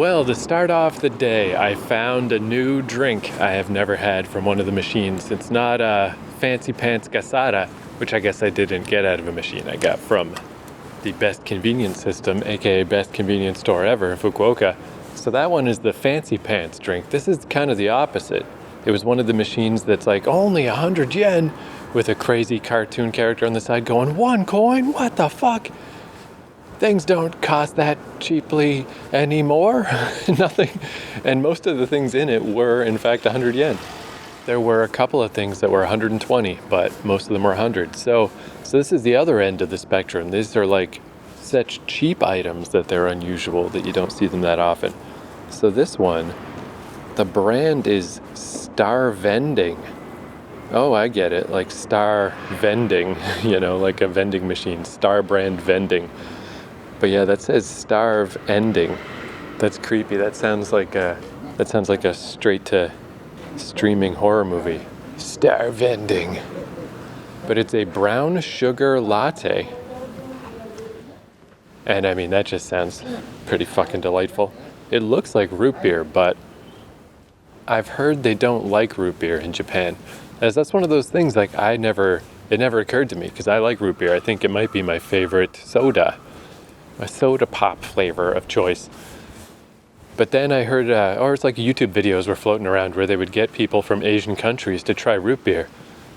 Well, to start off the day, I found a new drink I have never had from one of the machines. It's not a fancy pants gasada, which I guess I didn't get out of a machine. I got from the best convenience system, aka best convenience store ever in Fukuoka. So that one is the fancy pants drink. This is kind of the opposite. It was one of the machines that's like only 100 yen with a crazy cartoon character on the side going, 1 coin? What the fuck? Things don't cost that cheaply anymore. Nothing. And most of the things in it were, in fact, 100 yen. There were a couple of things that were 120, but most of them were 100. So this is the other end of the spectrum. These are like such cheap items that they're unusual that you don't see them that often. So this one, the brand is Star Vending. Oh, I get it. Like Star Vending, like a vending machine. Star brand vending. But yeah, that says Starve Ending. That's creepy. That sounds like a straight to streaming horror movie. Star Vending. But it's a brown sugar latte. And I mean, that just sounds pretty fucking delightful. It looks like root beer, but I've heard they don't like root beer in Japan. As that's one of those things like it never occurred to me because I like root beer. I think it might be my favorite soda. A soda pop flavor of choice. But then I heard, or it's like YouTube videos were floating around where they would get people from Asian countries to try root beer.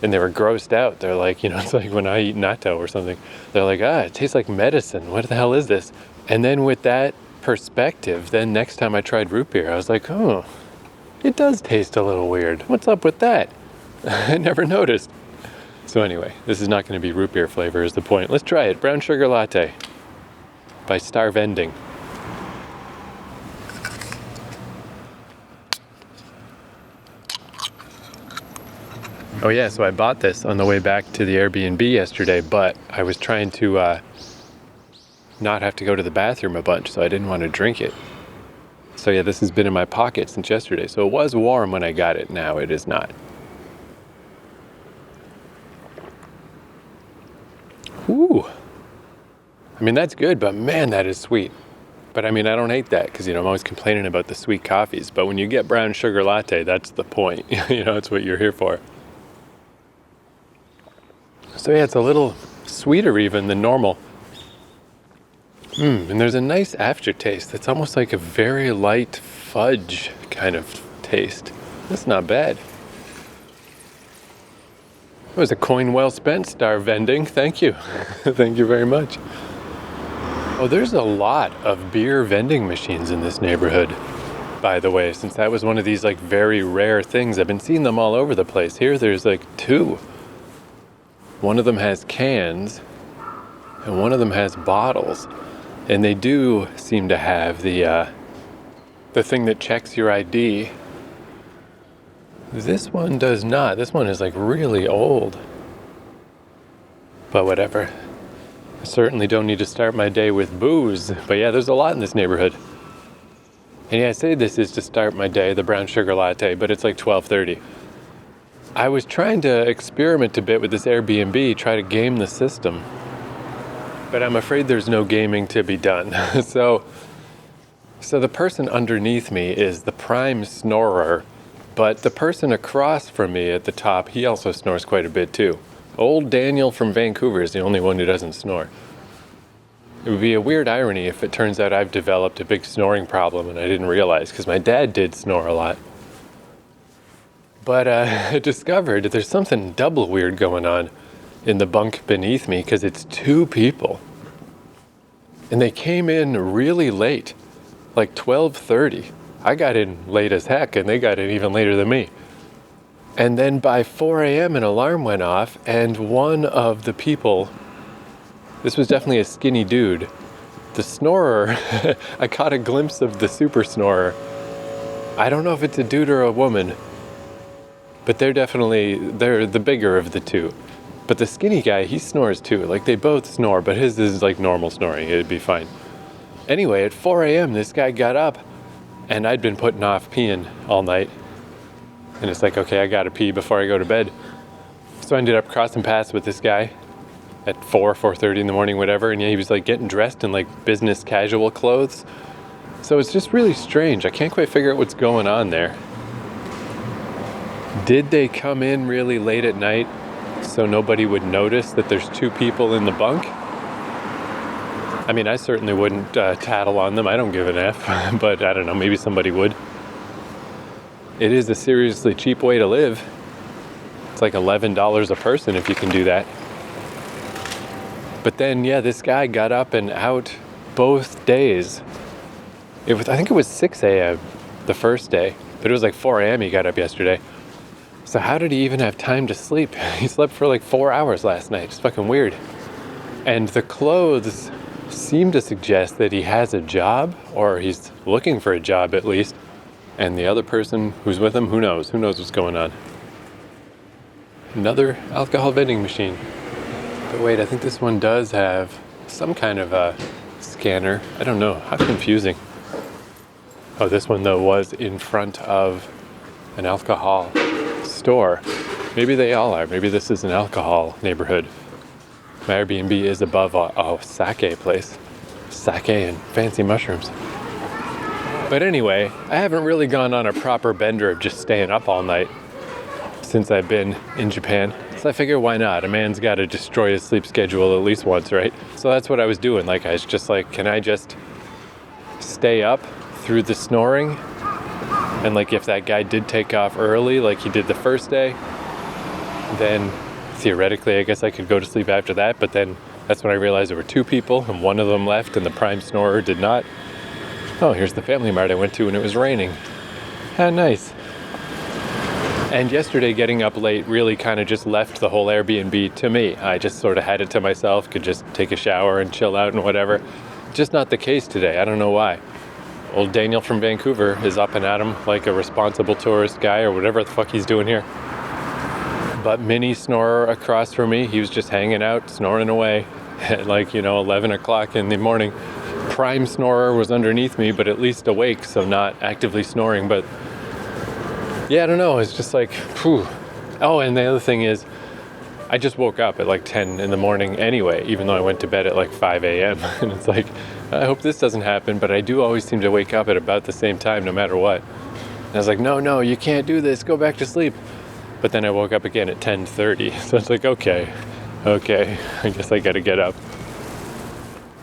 And they were grossed out. They're like, it's like when I eat natto or something. They're like, it tastes like medicine. What the hell is this? And then with that perspective, then next time I tried root beer, I was like, oh, it does taste a little weird. What's up with that? I never noticed. So anyway, this is not going to be root beer flavor is the point. Let's try it. Brown sugar latte by Star Vending. Oh yeah, so I bought this on the way back to the Airbnb yesterday, but I was trying to not have to go to the bathroom a bunch, so I didn't want to drink it. So yeah, this has been in my pocket since yesterday. So it was warm when I got it, now it is not. Ooh. I mean, that's good, but man, that is sweet. But I mean, I don't hate that because, I'm always complaining about the sweet coffees. But when you get brown sugar latte, that's the point. It's what you're here for. So yeah, it's a little sweeter even than normal. And there's a nice aftertaste that's almost like a very light fudge kind of taste. That's not bad. It was a coin well spent, Star Vending. Thank you. Thank you very much. Oh, there's a lot of beer vending machines in this neighborhood, by the way, since that was one of these like very rare things. I've been seeing them all over the place. Here there's like 2. One of them has cans and one of them has bottles. And they do seem to have the thing that checks your ID. This one does not. This one is like really old. But whatever. I certainly don't need to start my day with booze. But yeah, there's a lot in this neighborhood. And yeah, I say this is to start my day, the brown sugar latte, but it's like 12:30. I was trying to experiment a bit with this Airbnb, try to game the system. But I'm afraid there's no gaming to be done. So the person underneath me is the prime snorer, but the person across from me at the top, he also snores quite a bit too. Old Daniel from Vancouver is the only one who doesn't snore. It would be a weird irony if it turns out I've developed a big snoring problem and I didn't realize, because my dad did snore a lot. But I discovered that there's something double weird going on in the bunk beneath me, because it's 2 people. And they came in really late, like 12:30. I got in late as heck, and they got in even later than me. And then by 4 a.m. an alarm went off, and one of the people, this was definitely a skinny dude, the snorer, I caught a glimpse of the super snorer. I don't know if it's a dude or a woman, but they're the bigger of the 2. But the skinny guy, he snores too. Like they both snore, but his is like normal snoring. It'd be fine. Anyway, at 4 a.m. this guy got up, and I'd been putting off peeing all night. And it's like, okay, I gotta pee before I go to bed. So I ended up crossing paths with this guy at 4:30 in the morning, whatever. And yeah, he was like getting dressed in like business casual clothes. So it's just really strange. I can't quite figure out what's going on there. Did they come in really late at night so nobody would notice that there's two people in the bunk? I mean, I certainly wouldn't tattle on them. I don't give an F, but I don't know, maybe somebody would. It is a seriously cheap way to live. It's like $11 a person if you can do that. But then, yeah, this guy got up and out both days. I think it was 6 a.m. the first day, but it was like 4 a.m. he got up yesterday. So how did he even have time to sleep? He slept for like 4 hours last night. It's fucking weird. And the clothes seem to suggest that he has a job, or he's looking for a job at least. And the other person who's with him, who knows? Who knows what's going on? Another alcohol vending machine. But wait, I think this one does have some kind of a scanner. I don't know. How confusing. Oh, this one, though, was in front of an alcohol store. Maybe they all are. Maybe this is an alcohol neighborhood. My Airbnb is above a sake place. Sake and fancy mushrooms. But anyway, I haven't really gone on a proper bender of just staying up all night since I've been in Japan. So I figure, why not? A man's got to destroy his sleep schedule at least once, right? So that's what I was doing. Like, I was just like, can I just stay up through the snoring? And like, if that guy did take off early, like he did the first day, then theoretically, I guess I could go to sleep after that. But then that's when I realized there were two people and one of them left and the prime snorer did not. Oh, here's the Family Mart I went to when it was raining. How nice. And yesterday, getting up late really kind of just left the whole Airbnb to me. I just sort of had it to myself, could just take a shower and chill out and whatever. Just not the case today. I don't know why. Old Daniel from Vancouver is up and at 'em like a responsible tourist guy or whatever the fuck he's doing here. But mini snorer across from me, he was just hanging out, snoring away at 11 o'clock in the morning. Prime snorer was underneath me, but at least awake, so not actively snoring. But yeah, I don't know. It's just like, phew. Oh, and the other thing is, I just woke up at like 10 in the morning anyway, even though I went to bed at like 5 a.m. And it's like, I hope this doesn't happen, but I do always seem to wake up at about the same time, no matter what. And I was like, no, you can't do this. Go back to sleep. But then I woke up again at 10:30. So it's like, okay, I guess I got to get up.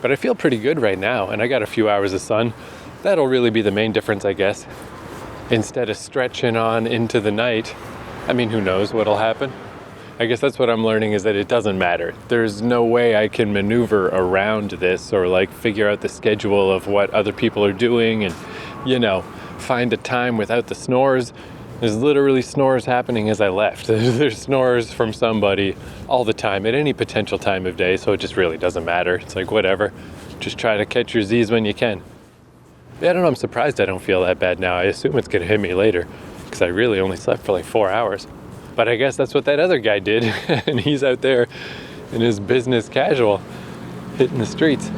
But I feel pretty good right now, and I got a few hours of sun. That'll really be the main difference, I guess. Instead of stretching on into the night, I mean, who knows what'll happen? I guess that's what I'm learning, is that it doesn't matter. There's no way I can maneuver around this or like figure out the schedule of what other people are doing and, find a time without the snores. There's literally snores happening as I left. There's snores from somebody all the time at any potential time of day, so it just really doesn't matter. It's like, whatever. Just try to catch your Z's when you can. Yeah, I don't know, I'm surprised I don't feel that bad now. I assume it's going to hit me later, because I really only slept for like 4 hours. But I guess that's what that other guy did, and he's out there in his business casual, hitting the streets.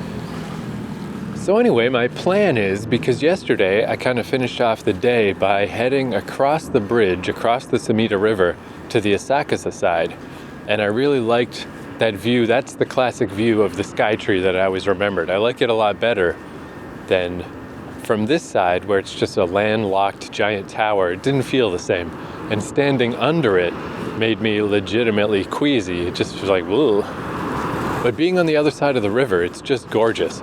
So anyway, my plan is, because yesterday I kind of finished off the day by heading across the bridge, across the Sumida River, to the Asakusa side, and I really liked that view. That's the classic view of the Skytree that I always remembered. I like it a lot better than from this side, where it's just a landlocked giant tower. It didn't feel the same. And standing under it made me legitimately queasy. It just was like, whoa. But being on the other side of the river, it's just gorgeous.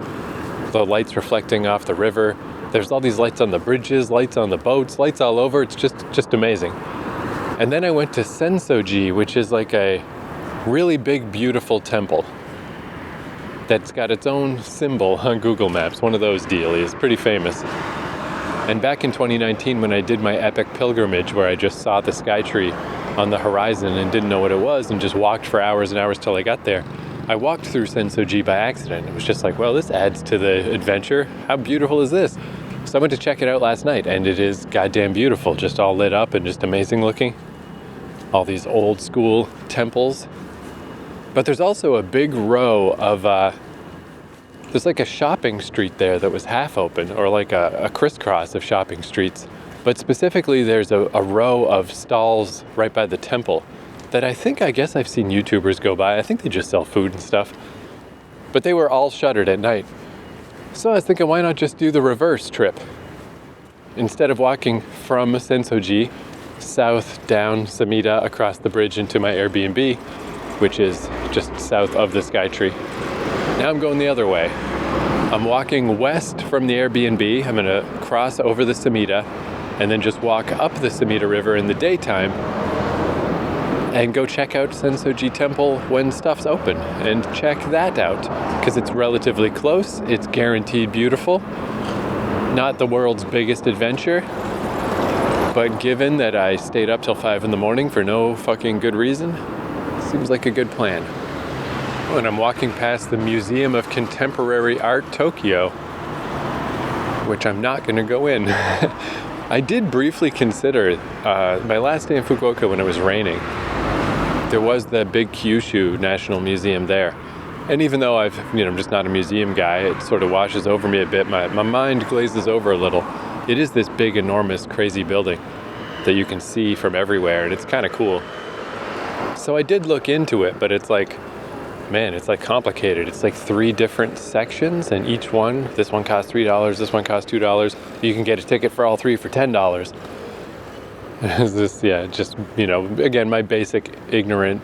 The lights reflecting off the river. There's all these lights on the bridges, lights on the boats, lights all over. It's just amazing. And then I went to Sensoji, which is like a really big, beautiful temple that's got its own symbol on Google Maps, one of those dealies, pretty famous. And back in 2019, when I did my epic pilgrimage, where I just saw the Skytree on the horizon and didn't know what it was and just walked for hours and hours till I got there, I walked through Sensoji by accident. It was just like, well, this adds to the adventure. How beautiful is this? So I went to check it out last night, and it is goddamn beautiful, just all lit up and just amazing looking. All these old school temples. But there's also a big row of, there's like a shopping street there that was half open, or like a crisscross of shopping streets. But specifically, there's a row of stalls right by the temple that I guess I've seen YouTubers go by. I think they just sell food and stuff. But they were all shuttered at night. So I was thinking, why not just do the reverse trip? Instead of walking from Sensoji south down Samida across the bridge into my Airbnb, which is just south of the Skytree, now I'm going the other way. I'm walking west from the Airbnb. I'm gonna cross over the Samida and then just walk up the Samida River in the daytime and go check out Sensoji Temple when stuff's open and check that out, because it's relatively close, it's guaranteed beautiful. Not the world's biggest adventure, but given that I stayed up till 5 in the morning for no fucking good reason, seems like a good plan. Oh, and I'm walking past the Museum of Contemporary Art Tokyo, which I'm not gonna go in. I did briefly consider, my last day in Fukuoka when it was raining, there was the big Kyushu National Museum there. And even though I'm just not a museum guy, it sort of washes over me a bit. My mind glazes over a little. It is this big, enormous, crazy building that you can see from everywhere, and it's kind of cool. So I did look into it, but it's like, man, it's like complicated. It's like 3 different sections, and each one, this one costs $3, this one costs $2. You can get a ticket for all 3 for $10. Again, my basic ignorant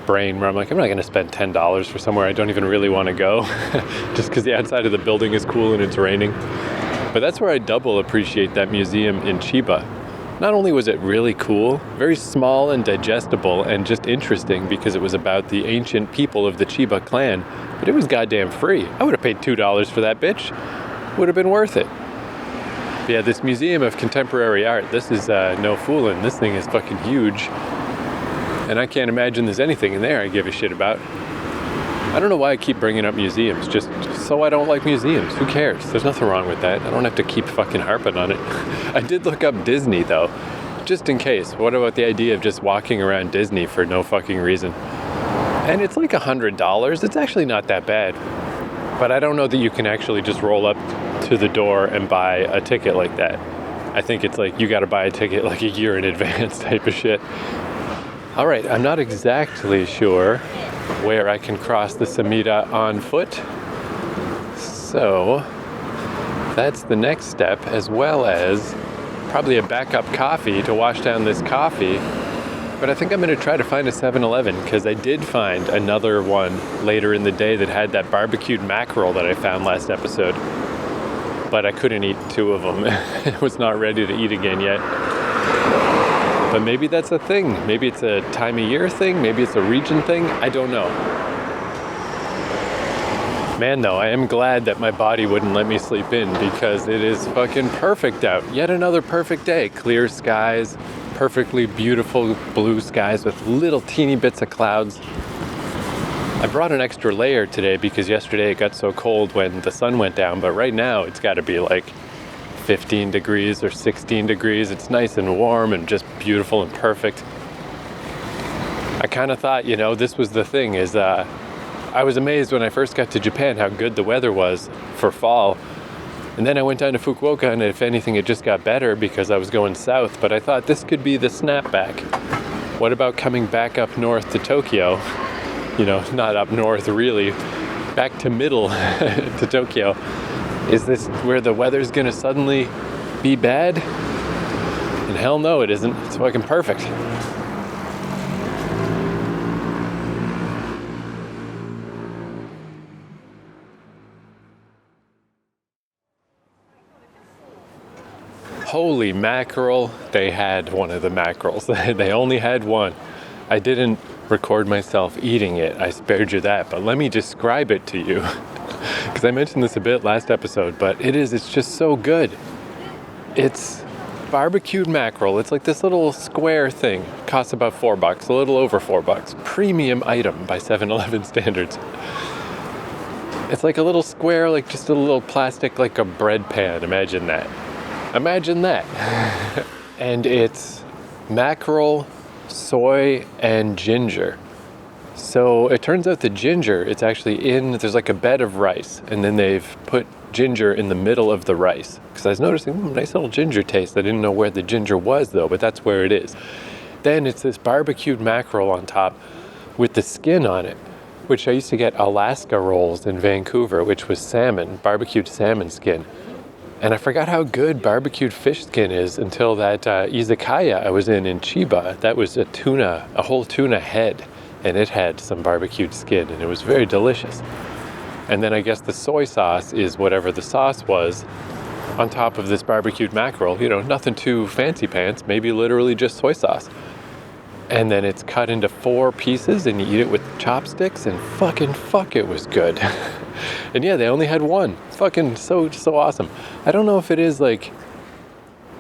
brain where I'm like, I'm not going to spend $10 for somewhere I don't even really want to go just because the outside of the building is cool and it's raining. But that's where I double appreciate that museum in Chiba. Not only was it really cool, very small and digestible and just interesting because it was about the ancient people of the Chiba clan, but it was goddamn free. I would have paid $2 for that bitch. Would have been worth it. But yeah, this Museum of Contemporary Art, this is no fooling. This thing is fucking huge. And I can't imagine there's anything in there I give a shit about. I don't know why I keep bringing up museums, just so I don't like museums. Who cares? There's nothing wrong with that. I don't have to keep fucking harping on it. I did look up Disney though, just in case. What about the idea of just walking around Disney for no fucking reason? And it's like $100. It's actually not that bad. But I don't know that you can actually just roll up to the door and buy a ticket like that. I think it's like you gotta buy a ticket like a year in advance type of shit. All right, I'm not exactly sure where I can cross the Samida on foot. So that's the next step, as well as probably a backup coffee to wash down this coffee. But I think I'm going to try to find a 7-Eleven because I did find another one later in the day that had that barbecued mackerel that I found last episode. But I couldn't eat 2 of them. I was not ready to eat again yet. But maybe that's a thing. Maybe it's a time of year thing. Maybe it's a region thing. I don't know. Man, though, I am glad that my body wouldn't let me sleep in because it is fucking perfect out. Yet another perfect day. Clear skies, perfectly beautiful blue skies with little teeny bits of clouds. I brought an extra layer today because yesterday it got so cold when the sun went down, but right now it's got to be like 15 degrees or 16 degrees. It's nice and warm and just beautiful and perfect. I kind of thought, this was the thing is I was amazed when I first got to Japan how good the weather was for fall. And then I went down to Fukuoka and if anything it just got better because I was going south, but I thought this could be the snapback. What about coming back up north to Tokyo? Not up north really, back to middle to Tokyo. Is this where the weather's gonna suddenly be bad? And hell no, it isn't. It's fucking perfect. Holy mackerel, they had one of the mackerels. They only had one. I didn't record myself eating it. I spared you that, but let me describe it to you. Because I mentioned this a bit last episode, but it's just so good. It's barbecued mackerel. It's like this little square thing. Costs about $4, a little over $4. Premium item by 7-Eleven standards. It's like a little square, like just a little plastic, like a bread pan. Imagine that. And it's mackerel, soy, and ginger. So it turns out the ginger, it's actually there's like a bed of rice, and then they've put ginger in the middle of the rice. Because I was noticing, nice little ginger taste. I didn't know where the ginger was though, but that's where it is. Then it's this barbecued mackerel on top with the skin on it. which I used to get Alaska rolls in Vancouver, which was salmon, barbecued salmon skin. And I forgot how good barbecued fish skin is until that izakaya I was in Chiba. That was a whole tuna head, and it had some barbecued skin, and it was very delicious. And then I guess the soy sauce is whatever the sauce was on top of this barbecued mackerel. You know, nothing too fancy pants, maybe literally just soy sauce. And then it's cut into 4 pieces and you eat it with chopsticks, and fuck, it was good. And yeah, they only had one. Fucking so awesome. I don't know if it is like,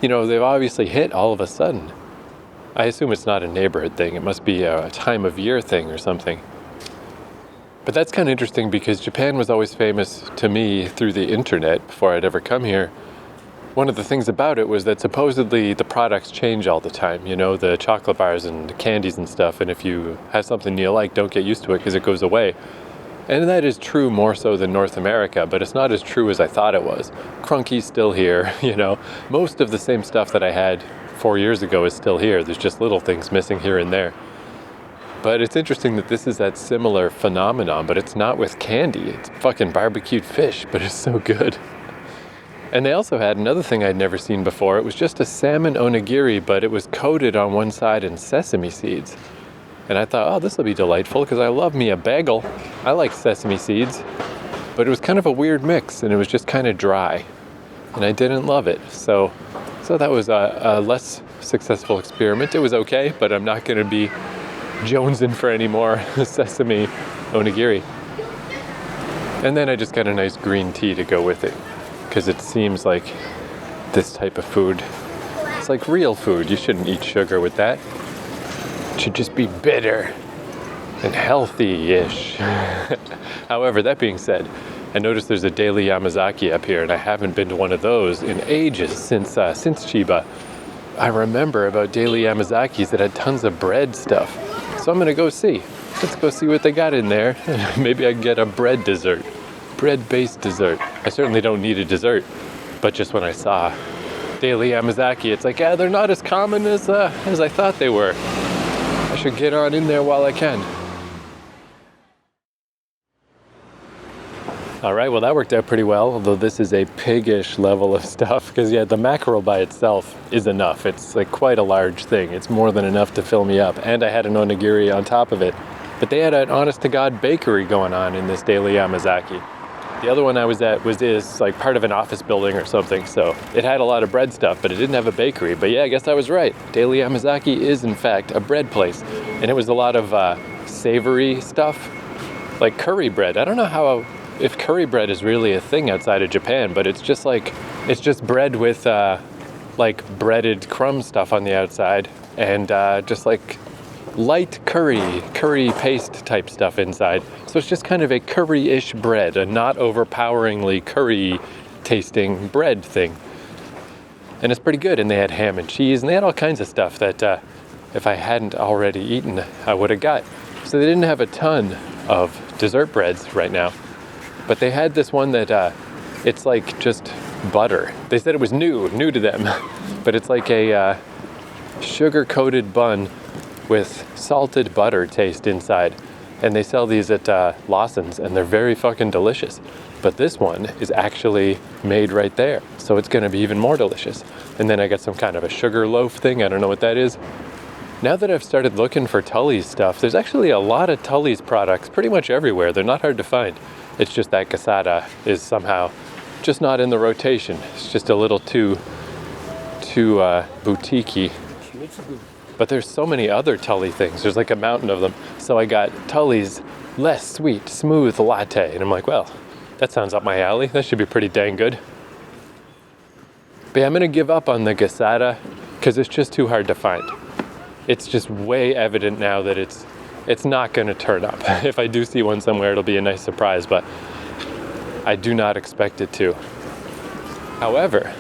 you know, they've obviously hit all of a sudden. I assume it's not a neighborhood thing. It must be a time of year thing or something. But that's kind of interesting because Japan was always famous to me through the internet before I'd ever come here. One of the things about it was that supposedly the products change all the time, you know, the chocolate bars and the candies and stuff, and if you have something you like, don't get used to it because it goes away. And that is true more so than North America, but it's not as true as I thought it was. Crunky's still here, you know. Most of the same stuff that I had 4 years ago is still here. There's just little things missing here and there. But it's interesting that this is that similar phenomenon, but it's not with candy. It's fucking barbecued fish, but it's so good. And they also had another thing I'd never seen before. It was just a salmon onigiri, but it was coated on one side in sesame seeds. And I thought, oh, this will be delightful because I love me a bagel. I like sesame seeds. But it was kind of a weird mix, and it was just kind of dry. And I didn't love it. So that was a less successful experiment. It was okay, but I'm not going to be jonesing for any more sesame onigiri. And then I just got a nice green tea to go with it, because it seems like this type of food, it's like real food. You shouldn't eat sugar with that. It should just be bitter and healthy-ish. However, that being said, I noticed there's a Daily Yamazaki up here, and I haven't been to one of those in ages, since Chiba. I remember about Daily Yamazakis that had tons of bread stuff. So I'm gonna go see. Let's go see what they got in there. Maybe I can get a bread dessert. Bread-based dessert. I certainly don't need a dessert, but just when I saw Daily Yamazaki, it's like, yeah, they're not as common as I thought they were. I should get on in there while I can. All right, well, that worked out pretty well, although this is a piggish level of stuff, because yeah, the mackerel by itself is enough. It's like quite a large thing. It's more than enough to fill me up, and I had an onigiri on top of it. But they had an honest-to-God bakery going on in this Daily Yamazaki. The other one I was at is like part of an office building or something, so it had a lot of bread stuff, but it didn't have a bakery. But yeah, I guess I was right. Daily Yamazaki is, in fact, a bread place. And it was a lot of savory stuff, like curry bread. I don't know if curry bread is really a thing outside of Japan, but it's just bread with like breaded crumb stuff on the outside, and just like light curry paste type stuff inside. So it's just kind of a curry-ish bread, a not overpoweringly curry tasting bread thing. And it's pretty good. And they had ham and cheese, and they had all kinds of stuff that if I hadn't already eaten, I would have got. So they didn't have a ton of dessert breads right now, but they had this one that it's like just butter. They said it was new to them, but it's like a sugar-coated bun with salted butter taste inside. And they sell these at Lawson's, and they're very fucking delicious. But this one is actually made right there, so it's gonna be even more delicious. And then I got some kind of a sugar loaf thing, I don't know what that is. Now that I've started looking for Tully's stuff, there's actually a lot of Tully's products pretty much everywhere. They're not hard to find. It's just that Gasada is somehow just not in the rotation. It's just a little too boutique-y. But there's so many other Tully things. There's like a mountain of them. So I got Tully's less sweet, smooth latte. And I'm like, well, that sounds up my alley. That should be pretty dang good. But yeah, I'm gonna give up on the Gasada because it's just too hard to find. It's just way evident now that it's not gonna turn up. If I do see one somewhere, it'll be a nice surprise, but I do not expect it to. However,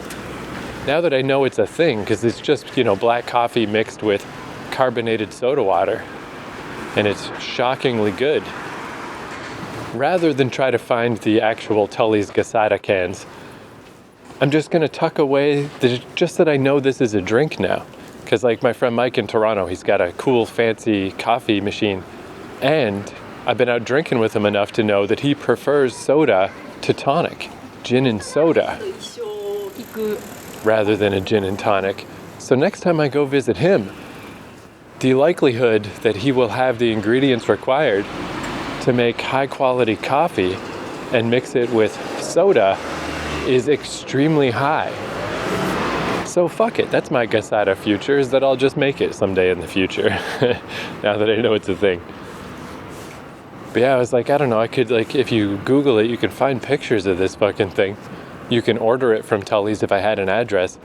now that I know it's a thing, because it's just, black coffee mixed with carbonated soda water, and it's shockingly good. Rather than try to find the actual Tully's Gasada cans, I'm just going to tuck away, just that I know this is a drink now. Because like my friend Mike in Toronto, he's got a cool fancy coffee machine, and I've been out drinking with him enough to know that he prefers soda to tonic, gin and soda, rather than a gin and tonic. So next time I go visit him, the likelihood that he will have the ingredients required to make high quality coffee and mix it with soda is extremely high. So fuck it, that's my Gasada future, is that I'll just make it someday in the future, now that I know it's a thing. But yeah, I was like, I don't know, I could, like, if you Google it, you can find pictures of this fucking thing. You can order it from Tully's if I had an address.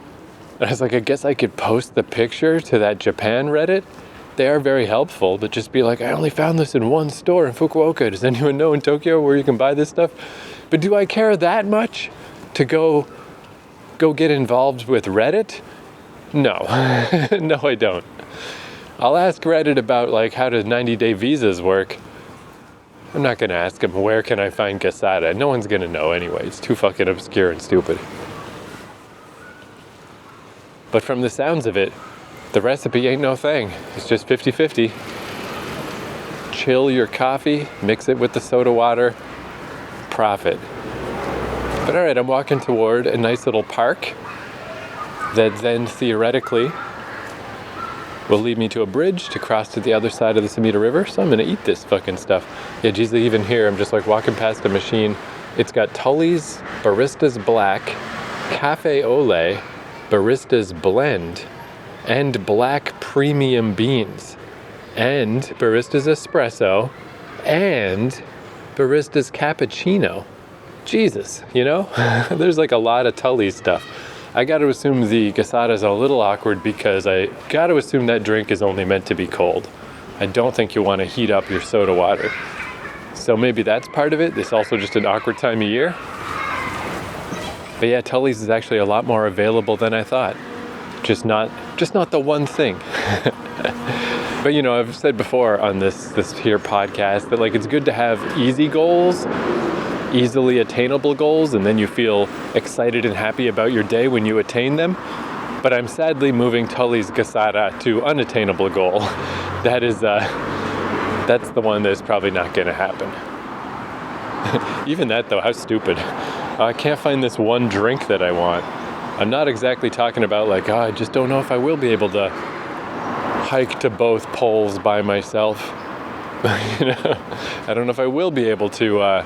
And I was like, I guess I could post the picture to that Japan Reddit. They are very helpful, but just be like, I only found this in one store in Fukuoka. Does anyone know in Tokyo where you can buy this stuff? But do I care that much to go get involved with Reddit? No. No, I don't. I'll ask Reddit about, like, how does 90-day visas work. I'm not going to ask them, where can I find Gasada? No one's going to know anyway. It's too fucking obscure and stupid. But from the sounds of it, the recipe ain't no thing. It's just 50-50. Chill your coffee, mix it with the soda water, profit. But all right, I'm walking toward a nice little park that then theoretically will lead me to a bridge to cross to the other side of the Sumida River. So I'm gonna eat this fucking stuff. Yeah, geez, even here, I'm just like walking past a machine. It's got Tully's Barista's Black, Cafe Ole, Barista's Blend, and Black Premium Beans, and Barista's Espresso, and Barista's Cappuccino. Jesus, you know? There's like a lot of Tully's stuff. I got to assume the Gasada is a little awkward because I got to assume that drink is only meant to be cold. I don't think you want to heat up your soda water. So maybe that's part of it. It's also just an awkward time of year. But yeah, Tully's is actually a lot more available than I thought. Just not the one thing. But you know, I've said before on this here podcast that like it's good to have easy goals, easily attainable goals, and then you feel excited and happy about your day when you attain them. But I'm sadly moving Tully's Gasada to unattainable goal. That's the one that's probably not going to happen. Even that though, how stupid. I can't find this one drink that I want. I'm not exactly talking about like, I just don't know if I will be able to hike to both poles by myself. You know, I don't know if I will be able to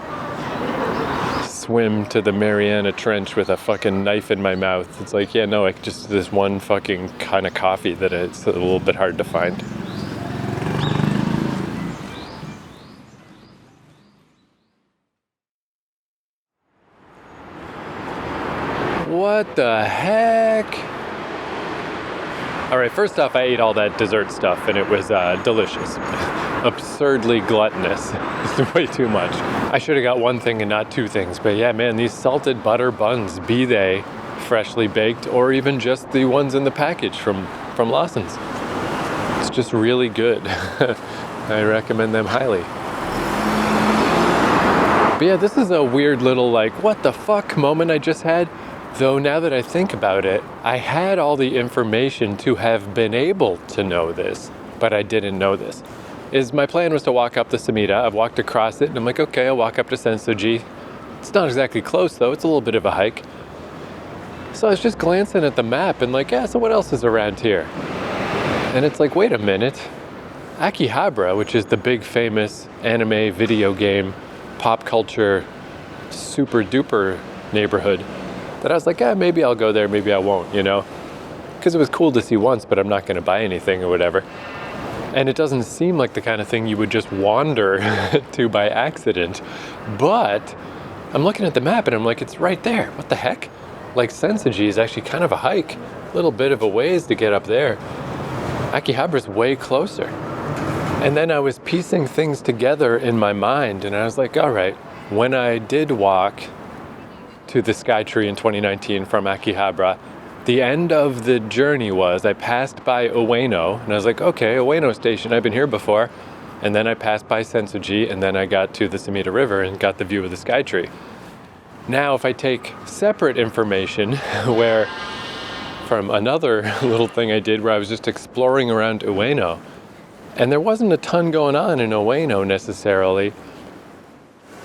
swim to the Mariana Trench with a fucking knife in my mouth. It's like, yeah, no, like just this one fucking kind of coffee that it's a little bit hard to find. What the heck? All right, first off, I ate all that dessert stuff and it was delicious. Absurdly gluttonous. It's way too much. I should have got one thing and not two things. But yeah, man, these salted butter buns, be they freshly baked or even just the ones in the package from Lawson's. It's just really good. I recommend them highly. But yeah, this is a weird little like, what the fuck moment I just had. Though now that I think about it, I had all the information to have been able to know this, but I didn't know this. My plan was to walk up the Sumida. I've walked across it and I'm like, okay, I'll walk up to Sensoji. It's not exactly close though, it's a little bit of a hike. So I was just glancing at the map and like, yeah, so what else is around here? And it's like, wait a minute. Akihabara, which is the big famous anime, video game, pop culture, super duper neighborhood, that I was like, maybe I'll go there, maybe I won't, you know? Because it was cool to see once, but I'm not going to buy anything or whatever. And it doesn't seem like the kind of thing you would just wander to by accident. But I'm looking at the map and I'm like, it's right there. What the heck? Like Sensoji is actually kind of a hike. A little bit of a ways to get up there. Akihabara's way closer. And then I was piecing things together in my mind and I was like, all right, when I did walk to the Skytree in 2019 from Akihabara, the end of the journey was I passed by Ueno and I was like, okay, Ueno station, I've been here before. And then I passed by Sensoji and then I got to the Sumida River and got the view of the Skytree. Now, if I take separate information where from another little thing I did where I was just exploring around Ueno, And there wasn't a ton going on in Ueno necessarily.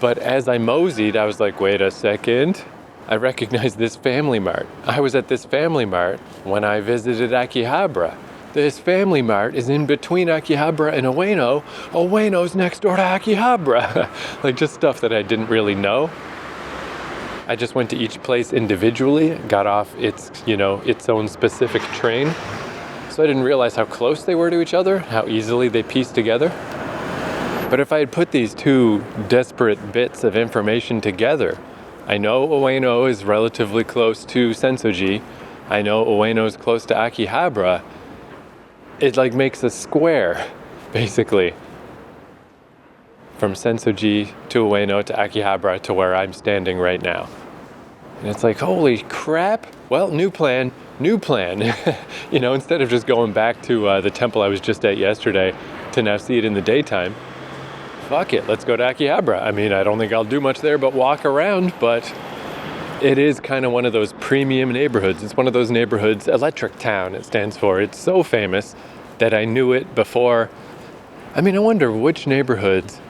But as I moseyed, I was like, wait a second. I recognized this Family Mart. I was at this Family Mart when I visited Akihabara. This Family Mart is in between Akihabara and Ueno. Ueno's next door to Akihabara. Like just stuff that I didn't really know. I just went to each place individually, got off its own specific train. So I didn't realize how close they were to each other, how easily they pieced together. But if I had put these two desperate bits of information together, I know Ueno is relatively close to Sensoji. I know Ueno is close to Akihabara. It like makes a square, basically. From Sensoji to Ueno to Akihabara to where I'm standing right now. And it's like, holy crap. Well, new plan. Instead of just going back to the temple I was just at yesterday to now see it in the daytime, fuck it, let's go to Akihabara. I mean, I don't think I'll do much there but walk around, but it is kind of one of those premium neighborhoods. It's one of those neighborhoods, Electric Town it stands for. It's so famous that I knew it before. I mean, I wonder which neighborhoods.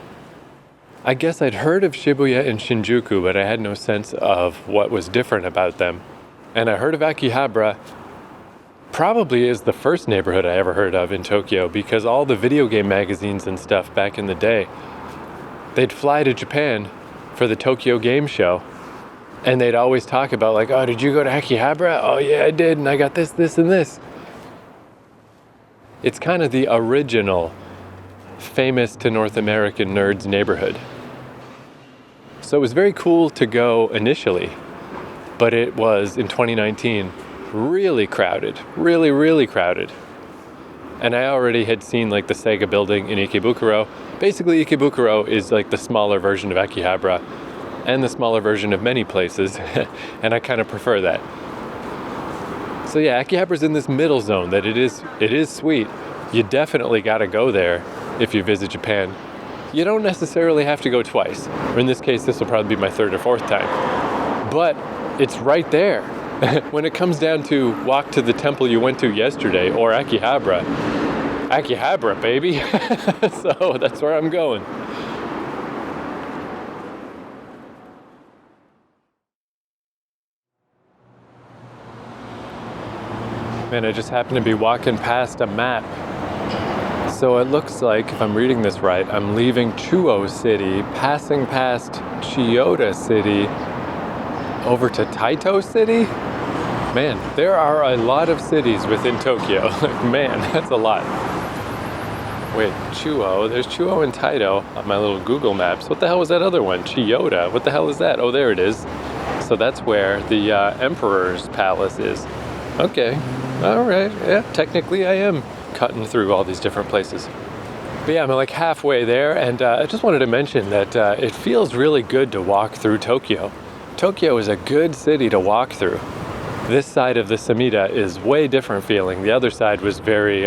I guess I'd heard of Shibuya and Shinjuku, but I had no sense of what was different about them. And I heard of Akihabara probably is the first neighborhood I ever heard of in Tokyo, because all the video game magazines and stuff back in the day, they'd fly to Japan for the Tokyo Game Show, and they'd always talk about like, oh, did you go to Akihabara? Oh yeah, I did, and I got this, and this. It's kind of the original famous to North American nerds neighborhood. So it was very cool to go initially, but it was in 2019 really crowded, really crowded. And I already had seen like the Sega building in Ikebukuro. Basically, Ikebukuro is like the smaller version of Akihabara and the smaller version of many places, and I kind of prefer that. So yeah, Akihabara's in this middle zone that it is sweet. You definitely got to go there if you visit Japan. You don't necessarily have to go twice. Or in this case, this will probably be my third or fourth time. But it's right there. When it comes down to walk to the temple you went to yesterday, or Akihabara, baby. So that's where I'm going. Man, I just happened to be walking past a map. So it looks like, if I'm reading this right, I'm leaving Chuo City, passing past Chiyoda City, over to Taito City? Man, there are a lot of cities within Tokyo. Man, that's a lot. Wait, Chuo, there's Chuo and Taito on my little Google Maps. What the hell was that other one? Chiyoda, what the hell is that? Oh, there it is. So that's where the Emperor's Palace is. Okay, all right, yeah, technically I am cutting through all these different places. But yeah, I'm like halfway there, and I just wanted to mention that it feels really good to walk through Tokyo. Tokyo is a good city to walk through. This side of the Samida is way different feeling. The other side was very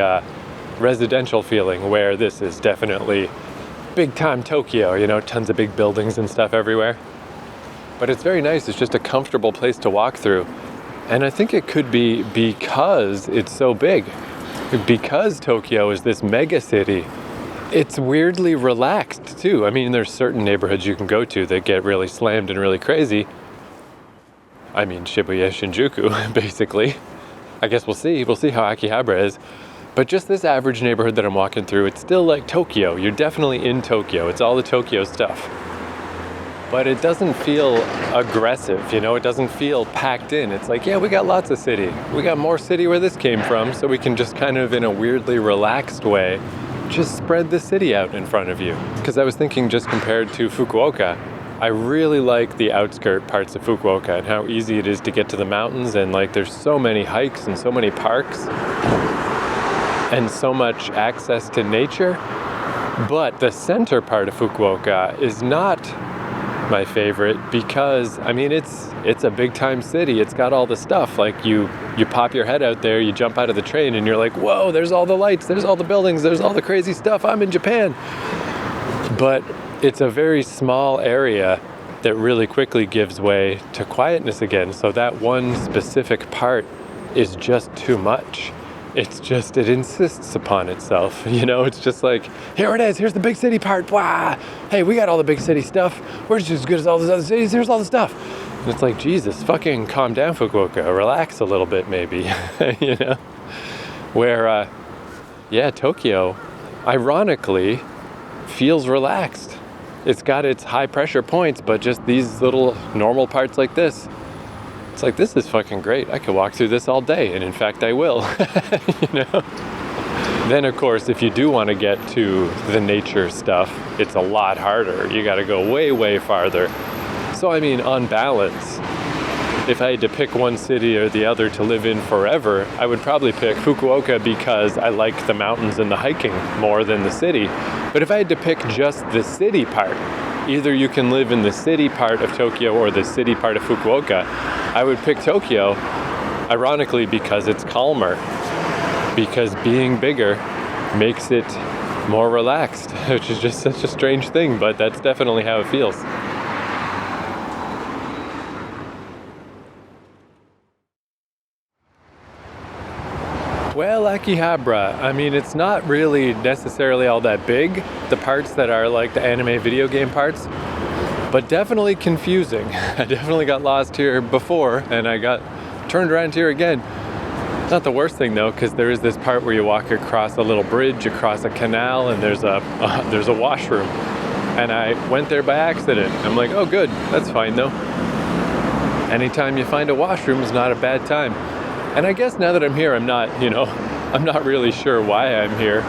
residential feeling, where this is definitely big time Tokyo, tons of big buildings and stuff everywhere. But it's very nice. It's just a comfortable place to walk through. And I think it could be because it's so big. Because Tokyo is this mega city, it's weirdly relaxed too. I mean, there's certain neighborhoods you can go to that get really slammed and really crazy. I mean, Shibuya, Shinjuku, basically. I guess we'll see. We'll see how Akihabara is. But just this average neighborhood that I'm walking through, it's still like Tokyo. You're definitely in Tokyo. It's all the Tokyo stuff. But it doesn't feel aggressive, it doesn't feel packed in. It's like, yeah, we got lots of city. We got more city where this came from, so we can just kind of, in a weirdly relaxed way, just spread the city out in front of you. Because I was thinking, just compared to Fukuoka, I really like the outskirt parts of Fukuoka and how easy it is to get to the mountains, and like there's so many hikes and so many parks and so much access to nature. But the center part of Fukuoka is not my favorite because, I mean, it's a big time city. It's got all the stuff. Like you pop your head out there, you jump out of the train and you're like, whoa, there's all the lights, there's all the buildings, there's all the crazy stuff. I'm in Japan. But it's a very small area that really quickly gives way to quietness again. So that one specific part is just too much. it insists upon itself. It's just like, here it is, here's the big city part. Wow. Hey, we got all the big city stuff. We're just as good as all those other cities. Here's all the stuff. And it's like, Jesus, fucking calm down, Fukuoka. Relax a little bit, maybe. Where, Tokyo, ironically, feels relaxed. It's got its high pressure points, but just these little normal parts like this. It's like, this is fucking great. I could walk through this all day, and in fact, I will. Then, of course, if you do want to get to the nature stuff, it's a lot harder. You got to go way, way farther. So, I mean, on balance, if I had to pick one city or the other to live in forever, I would probably pick Fukuoka because I like the mountains and the hiking more than the city. But if I had to pick just the city part, either you can live in the city part of Tokyo or the city part of Fukuoka, I would pick Tokyo, ironically, because it's calmer. Because being bigger makes it more relaxed, which is just such a strange thing, but that's definitely how it feels. Well, Akihabara, I mean, it's not really necessarily all that big, the parts that are like the anime video game parts, but definitely confusing. I definitely got lost here before, and I got turned around here again. It's not the worst thing though, because there is this part where you walk across a little bridge, across a canal, and there's a washroom. And I went there by accident. I'm like, oh good, that's fine though. Anytime you find a washroom is not a bad time. And I guess now that I'm here, I'm not really sure why I'm here.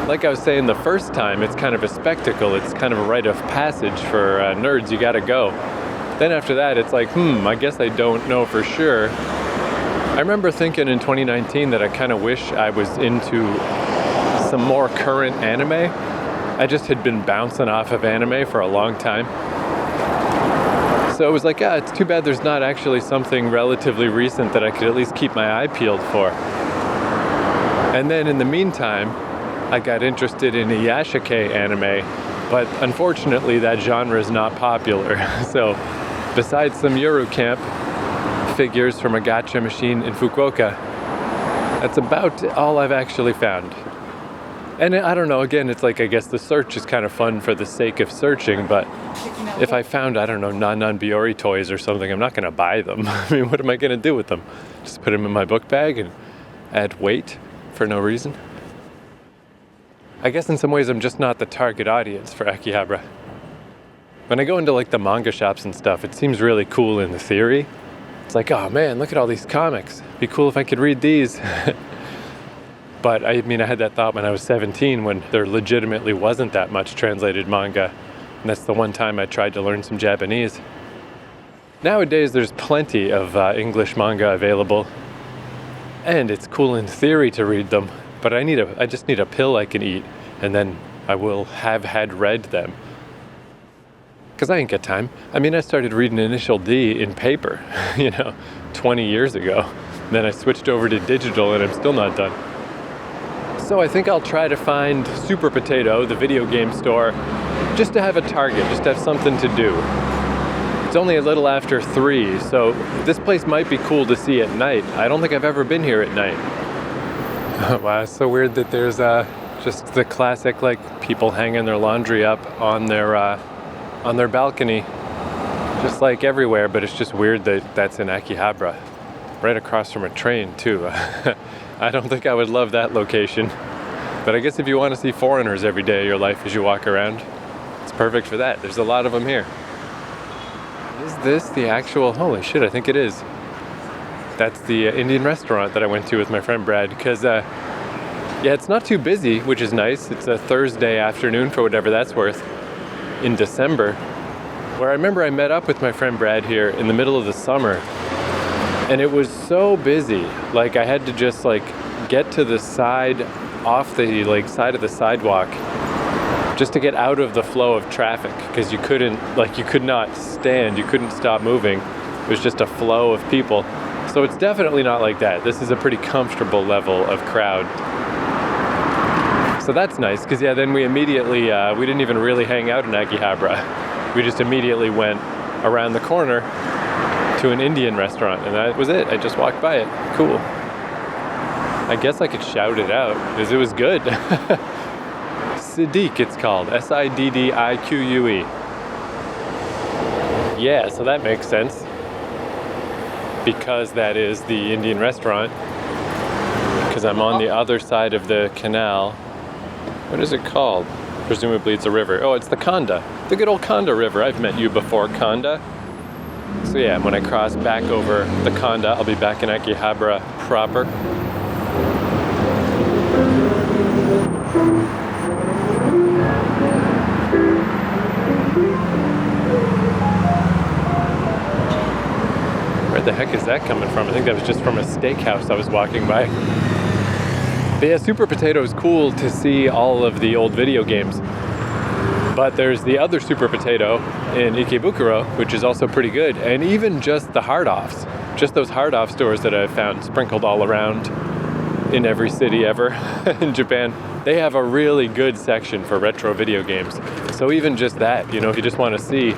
Like I was saying the first time, it's kind of a spectacle. It's kind of a rite of passage for nerds. You gotta go. Then after that, it's like, I guess I don't know for sure. I remember thinking in 2019 that I kind of wish I was into some more current anime. I just had been bouncing off of anime for a long time. So it was like, it's too bad there's not actually something relatively recent that I could at least keep my eye peeled for. And then in the meantime, I got interested in Iyashikei anime, but unfortunately that genre is not popular. So besides some Eurocamp figures from a gacha machine in Fukuoka, that's about all I've actually found. And I don't know, again, it's like, I guess the search is kind of fun for the sake of searching, but if I found, Nan Biori toys or something, I'm not going to buy them. I mean, what am I going to do with them? Just put them in my book bag and add weight for no reason? I guess in some ways I'm just not the target audience for Akihabara. When I go into like the manga shops and stuff, it seems really cool in the theory. It's like, oh man, look at all these comics. It'd be cool if I could read these. But I mean, I had that thought when I was 17 when there legitimately wasn't that much translated manga. And that's the one time I tried to learn some Japanese. Nowadays, there's plenty of English manga available. And it's cool in theory to read them. But I just need a pill I can eat. And then I will have had read them. Because I ain't got time. I mean, I started reading Initial D in paper, 20 years ago. And then I switched over to digital and I'm still not done. So I think I'll try to find Super Potato, the video game store, just to have a target, just to have something to do. It's only a little after 3, so this place might be cool to see at night. I don't think I've ever been here at night. Wow, it's so weird that there's just the classic, like, people hanging their laundry up on their balcony, just like everywhere, but it's just weird that that's in Akihabara, right across from a train, too. I don't think I would love that location. But I guess if you want to see foreigners every day of your life as you walk around, it's perfect for that. There's a lot of them here. Is this the actual... Holy shit, I think it is. That's the Indian restaurant that I went to with my friend Brad. Because, it's not too busy, which is nice. It's a Thursday afternoon for whatever that's worth in December. Where I remember I met up with my friend Brad here in the middle of the summer. And it was so busy, like I had to just get to the side, off the side of the sidewalk, just to get out of the flow of traffic, because you could not stand, you couldn't stop moving. It was just a flow of people. So it's definitely not like that. This is a pretty comfortable level of crowd. So that's nice, because then we immediately, we didn't even really hang out in Akihabara. We just immediately went around the corner to an Indian restaurant, and that was it. I just walked by it. Cool. I guess I could shout it out because it was good. Siddique, it's called. Siddique. Yeah, so that makes sense. Because that is the Indian restaurant. Because I'm on the other side of the canal. What is it called? Presumably it's a river. Oh, it's the Khanda. The good old Khanda River. I've met you before, Khanda. So yeah, when I cross back over the Khanda, I'll be back in Akihabara proper. Where the heck is that coming from? I think that was just from a steakhouse I was walking by. But yeah, Super Potato is cool to see all of the old video games. But there's the other Super Potato in Ikebukuro, which is also pretty good. And even just the hard-offs, just those hard-off stores that I've found sprinkled all around in every city ever in Japan, they have a really good section for retro video games. So even just that, you know, if you just want to see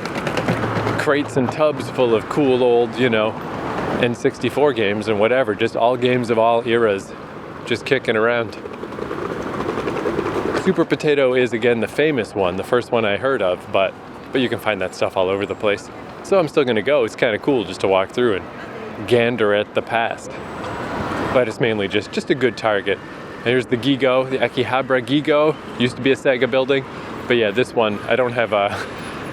crates and tubs full of cool old, you know, N64 games and whatever, just all games of all eras, just kicking around. Super Potato is, again, the famous one, the first one I heard of, but you can find that stuff all over the place. So I'm still going to go. It's kind of cool just to walk through and gander at the past. But it's mainly just a good target. And here's the Gigo, the Akihabara Gigo. Used to be a Sega building. But yeah, this one, I don't have a,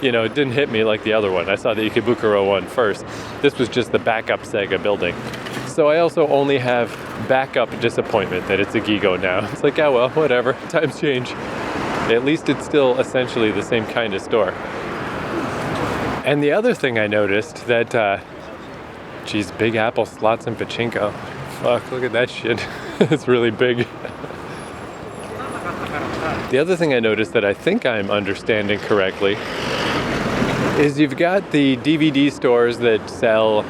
you know, it didn't hit me like the other one. I saw the Ikebukuro one first. This was just the backup Sega building. So I also only have backup disappointment that it's a Gigo now. It's like, oh well, whatever, times change. At least it's still essentially the same kind of store. And the other thing I noticed that, geez, Big Apple slots and pachinko. Fuck, look at that shit. It's really big. The other thing I noticed that I think I'm understanding correctly is you've got the DVD stores that sell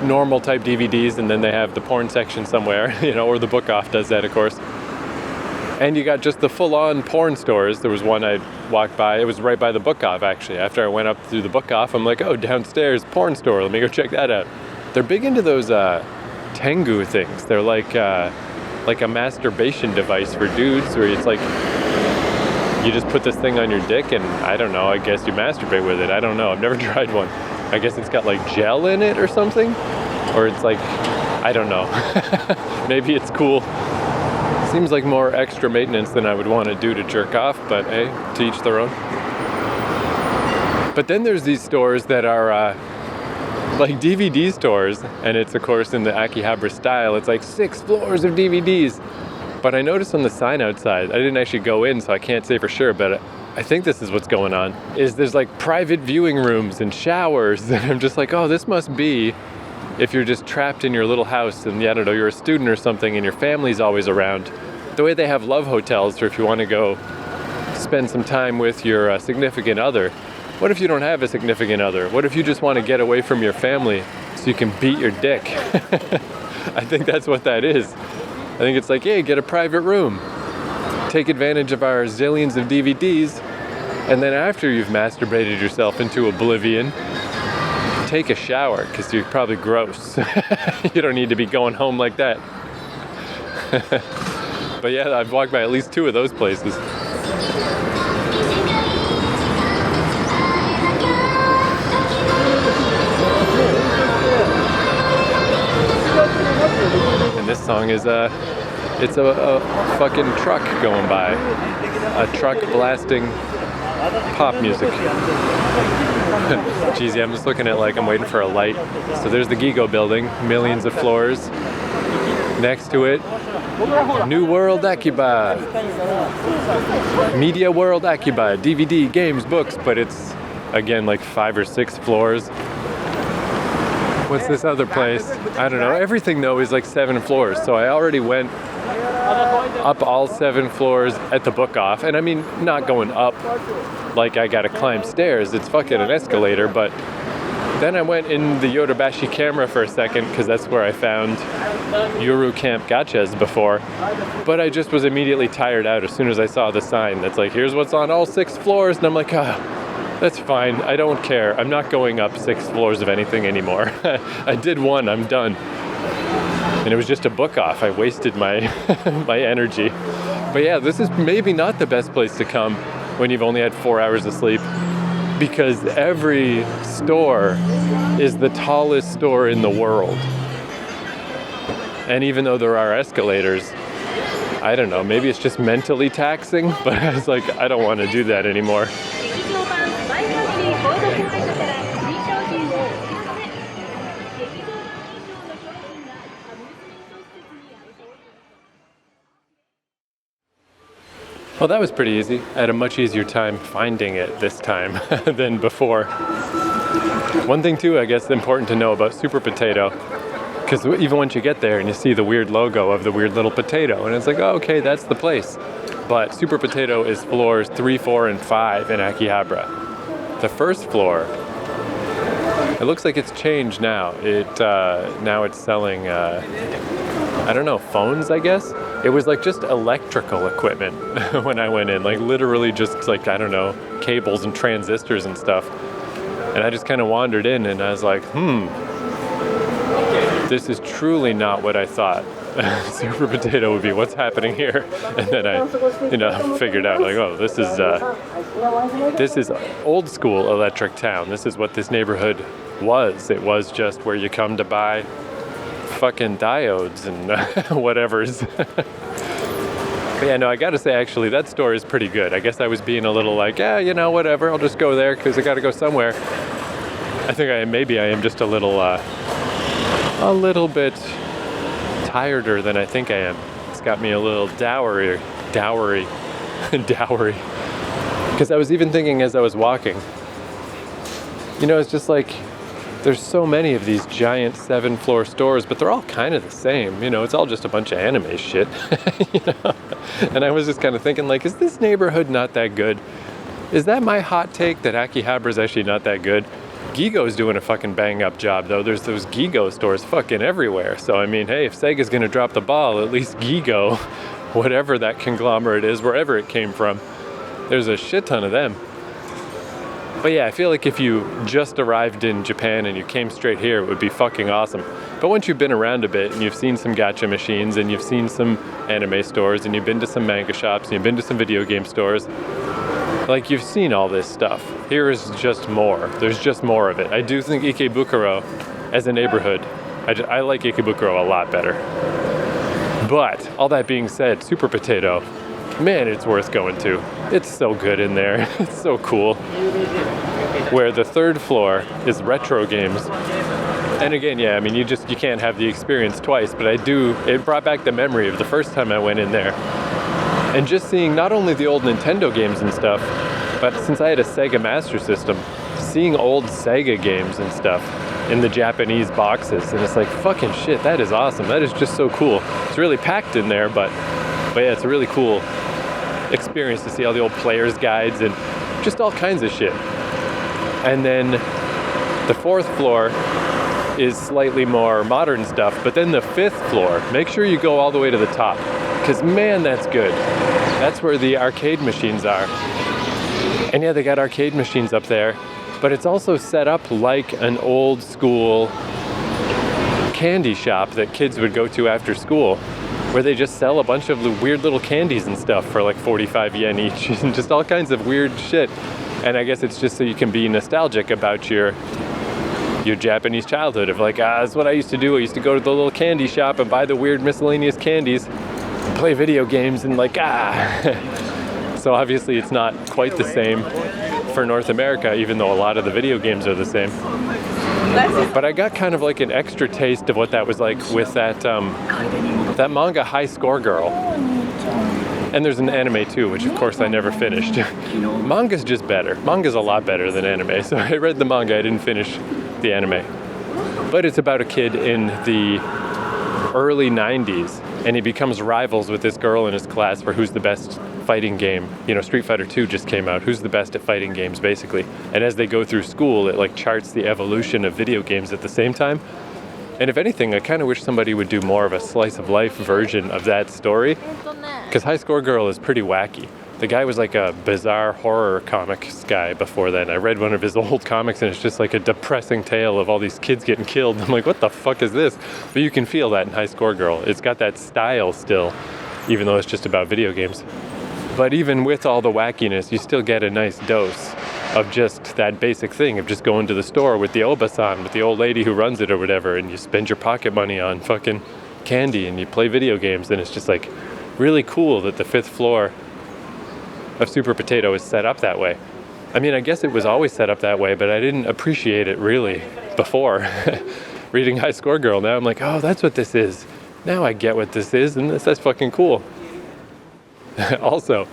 normal type DVDs, and then they have the porn section somewhere, you know, or the Book Off does that, of course. And you got just the full-on porn stores. There was one I walked by. It was right by the Book Off, actually. After I went up through the Book Off, I'm like, oh, downstairs, porn store. Let me go check that out. They're big into those Tengu things. They're like a masturbation device for dudes, where it's like you just put this thing on your dick, and I don't know, I guess you masturbate with it. I don't know. I've never tried one. I guess it's got like gel in it or something. Or it's like, I don't know. Maybe it's cool. Seems like more extra maintenance than I would want to do to jerk off, but hey, to each their own. But then there's these stores that are like DVD stores, and it's of course in the Akihabara style. It's like 6 floors of DVDs. But I noticed on the sign outside, I didn't actually go in, so I can't say for sure, but I think this is what's going on, is there's like private viewing rooms and showers, and I'm just like, oh, this must be if you're just trapped in your little house and, yeah, I don't know, you're a student or something and your family's always around. The way they have love hotels for if you want to go spend some time with your significant other. What if you don't have a significant other? What if you just want to get away from your family so you can beat your dick? I think that's what that is. I think it's like, hey, get a private room. Take advantage of our zillions of DVDs, and then after you've masturbated yourself into oblivion, take a shower, because you're probably gross. You don't need to be going home like that. But yeah, I've walked by at least 2 of those places. And this song is it's a fucking truck going by. A truck blasting pop music. Jeez, yeah, I'm just looking at like I'm waiting for a light. So there's the Gigo building, millions of floors. Next to it, New World Akiba. Media World Akiba. DVD, games, books, but it's again like 5 or 6 floors. What's this other place? I don't know. Everything though is like 7 floors. So I already went up all 7 floors at the Book Off. And I mean, not going up like I gotta climb stairs. It's fucking an escalator. But then I went in the Yodobashi camera for a second because that's where I found Yuru Camp Gachas before. But I just was immediately tired out as soon as I saw the sign that's like, here's what's on all 6 floors. And I'm like, that's fine. I don't care. I'm not going up 6 floors of anything anymore. I did 1. I'm done. And it was just a book off. I wasted my my energy. But yeah, this is maybe not the best place to come when you've only had 4 hours of sleep, because every store is the tallest store in the world. And even though there are escalators, I don't know, maybe it's just mentally taxing, but I was like, I don't want to do that anymore. Well, that was pretty easy. I had a much easier time finding it this time than before. One thing too, I guess, important to know about Super Potato, because even once you get there and you see the weird logo of the weird little potato, and it's like, oh, okay, that's the place. But Super Potato is floors 3, 4, and 5 in Akihabara. The first floor, it looks like it's changed now. Now it's selling, I don't know, phones, I guess? It was like just electrical equipment when I went in, like literally just like, I don't know, cables and transistors and stuff. And I just kind of wandered in and I was like, this is truly not what I thought Super Potato would be. What's happening here? And then I, figured out like, oh, this is old school Electric Town. This is what this neighborhood was. It was just where you come to buy fucking diodes and whatevers. But yeah, no, I gotta say, actually, that store is pretty good. I guess I was being a little like, yeah, whatever, I'll just go there because I gotta go somewhere. I think maybe I am just a little bit tireder than I think I am. It's got me a little dowry. Because I was even thinking as I was walking, it's just like, there's so many of these giant 7-floor stores, but they're all kind of the same. It's all just a bunch of anime shit. And I was just kind of thinking, like, is this neighborhood not that good? Is that my hot take, that Akihabara is actually not that good? Gigo's doing a fucking bang-up job, though. There's those Gigo stores fucking everywhere. So, I mean, hey, if Sega's going to drop the ball, at least Gigo, whatever that conglomerate is, wherever it came from, there's a shit ton of them. But yeah, I feel like if you just arrived in Japan and you came straight here, it would be fucking awesome. But once you've been around a bit and you've seen some gacha machines and you've seen some anime stores and you've been to some manga shops and you've been to some video game stores, like, you've seen all this stuff. Here is just more. There's just more of it. I do think Ikebukuro, as a neighborhood, I like Ikebukuro a lot better. But all that being said, Super Potato, man, it's worth going to. It's so good in there. It's so cool. Where the third floor is retro games. And again, yeah, I mean, you can't have the experience twice, but it brought back the memory of the first time I went in there. And just seeing not only the old Nintendo games and stuff, but since I had a Sega Master System, seeing old Sega games and stuff in the Japanese boxes. And it's like, fucking shit, that is awesome. That is just so cool. It's really packed in there, but yeah, it's a really cool experience to see all the old players' guides and just all kinds of shit. And then the fourth floor is slightly more modern stuff, but then the fifth floor, make sure you go all the way to the top, because man, that's good. That's where the arcade machines are. And yeah, they got arcade machines up there, but it's also set up like an old school candy shop that kids would go to after school, where they just sell a bunch of weird little candies and stuff for like 45 yen each, and just all kinds of weird shit. And I guess it's just so you can be nostalgic about your Japanese childhood of like, that's what I used to do. I used to go to the little candy shop and buy the weird miscellaneous candies, play video games, and like, So obviously it's not quite the same for North America, even though a lot of the video games are the same. But I got kind of like an extra taste of what that was like with that manga High Score Girl. And there's an anime too, which of course I never finished. Manga's just better. Manga's a lot better than anime. So I read the manga, I didn't finish the anime. But it's about a kid in the early 90s, and he becomes rivals with this girl in his class for who's the best fighting game. Street Fighter 2 just came out. Who's the best at fighting games, basically. And as they go through school, it like charts the evolution of video games at the same time. And if anything, I kind of wish somebody would do more of a slice of life version of that story, because High Score Girl is pretty wacky. The guy was like a bizarre horror comics guy before then. I read one of his old comics and it's just like a depressing tale of all these kids getting killed. I'm like, what the fuck is this? But you can feel that in High Score Girl. It's got that style still, even though it's just about video games. But even with all the wackiness, you still get a nice dose of just that basic thing of just going to the store with the Obasan, with the old lady who runs it or whatever, and you spend your pocket money on fucking candy and you play video games, and it's just like really cool that the 5th floor of Super Potato is set up that way. I mean, I guess it was always set up that way, but I didn't appreciate it really before reading High Score Girl. Now I'm like, oh, that's what this is. Now I get what this is, and that's fucking cool. Also,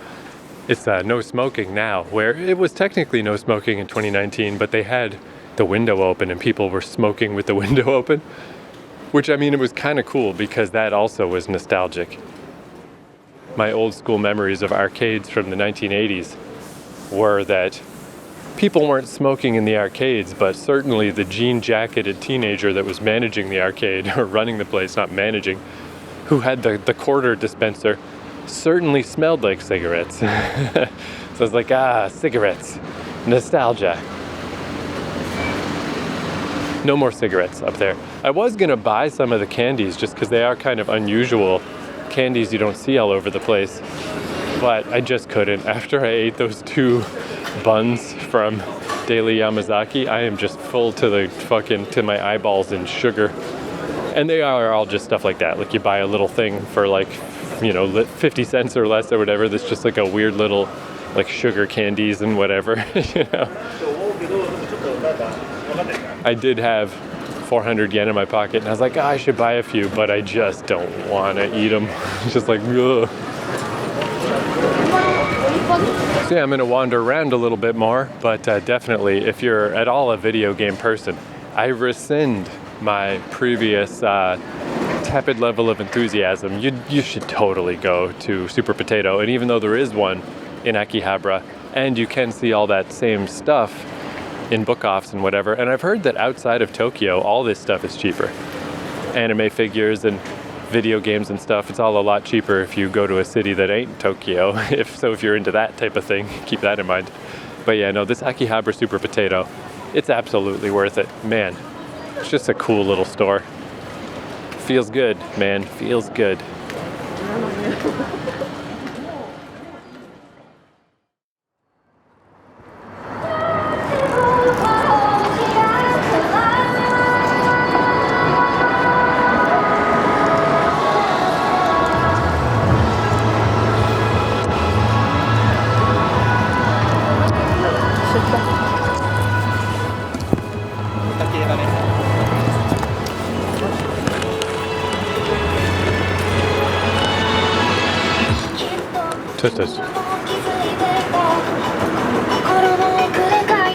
it's no smoking now, where it was technically no smoking in 2019, but they had the window open and people were smoking with the window open, which, I mean, it was kind of cool because that also was nostalgic. My old school memories of arcades from the 1980s were that people weren't smoking in the arcades, but certainly the jean-jacketed teenager that was managing the arcade, or running the place, not managing, who had the quarter dispenser, certainly smelled like cigarettes. So I was like, cigarettes, nostalgia. No more cigarettes up there. I was gonna buy some of the candies just because they are kind of unusual candies you don't see all over the place, but I just couldn't. After I ate those 2 buns from Daily Yamazaki, I am just full to my eyeballs in sugar. And they are all just stuff like that. Like you buy a little thing for like, 50 cents or less or whatever. That's just like a weird little like sugar candies and whatever, I did have 400 yen in my pocket, and I was like, I should buy a few, but I just don't want to eat them. Just like, ugh. So yeah, I'm going to wander around a little bit more, but definitely, if you're at all a video game person, I rescind my previous tepid level of enthusiasm. You should totally go to Super Potato, and even though there is one in Akihabara, and you can see all that same stuff in book-offs and whatever. And I've heard that outside of Tokyo, all this stuff is cheaper. Anime figures and video games and stuff, it's all a lot cheaper if you go to a city that ain't Tokyo. If you're into that type of thing, keep that in mind. But yeah, no, this Akihabara Super Potato, it's absolutely worth it. Man, it's just a cool little store. Feels good, man, feels good.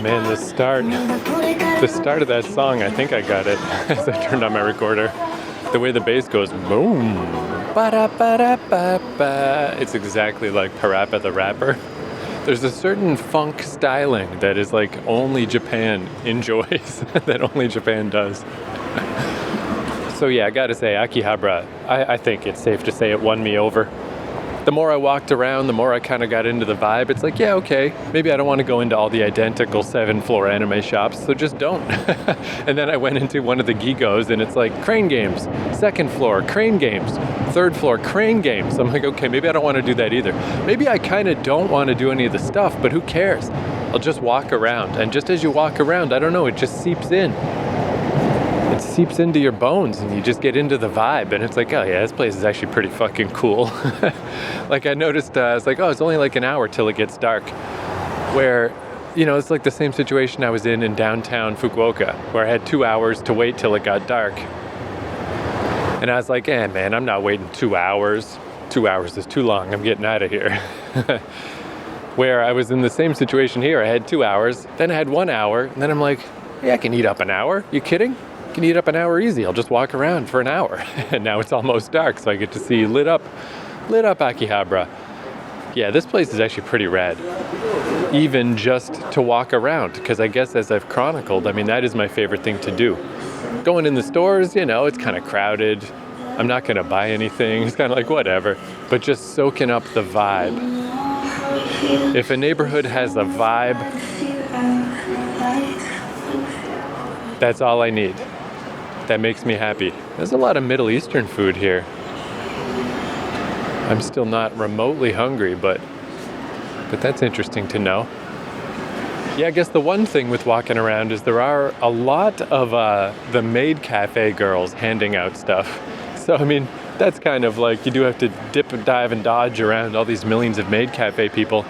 Man, the start of that song, I think I got it as I turned on my recorder. The way the bass goes, boom, ba-da-ba-da-ba-ba. It's exactly like Parappa the Rapper. There's a certain funk styling that is like only Japan enjoys, that only Japan does. So yeah, I gotta say, Akihabara, I think it's safe to say it won me over. The more I walked around, the more I kind of got into the vibe. It's like, yeah, okay, maybe I don't want to go into all the identical 7-floor anime shops, so just don't. And then I went into one of the Gigos, and it's like, crane games, 2nd floor, crane games, 3rd floor, crane games. I'm like, okay, maybe I don't want to do that either. Maybe I kind of don't want to do any of the stuff, but who cares? I'll just walk around, and just as you walk around, I don't know, it just seeps in. It seeps into your bones and you just get into the vibe, and it's like, oh yeah, this place is actually pretty fucking cool. Like I noticed, it's like, oh, it's only like an hour till it gets dark, where, it's like the same situation I was in downtown Fukuoka, where I had 2 hours to wait till it got dark. And I was like, man, I'm not waiting 2 hours. 2 hours is too long, I'm getting out of here. Where I was in the same situation here, I had 2 hours, then I had 1 hour, and then I'm like, yeah, I can eat up an hour, you kidding? Can eat up an hour easy. I'll just walk around for an hour. And now it's almost dark, so I get to see lit up Akihabara. Yeah, this place is actually pretty rad. Even just to walk around, because I guess as I've chronicled, I mean, that is my favorite thing to do. Going in the stores, it's kind of crowded. I'm not going to buy anything. It's kind of like whatever. But just soaking up the vibe. If a neighborhood has a vibe, that's all I need. That makes me happy. There's a lot of Middle Eastern food here. I'm still not remotely hungry, but that's interesting to know. Yeah, I guess the one thing with walking around is there are a lot of the maid cafe girls handing out stuff. So, I mean, that's kind of like you do have to dip and dive and dodge around all these millions of maid cafe people.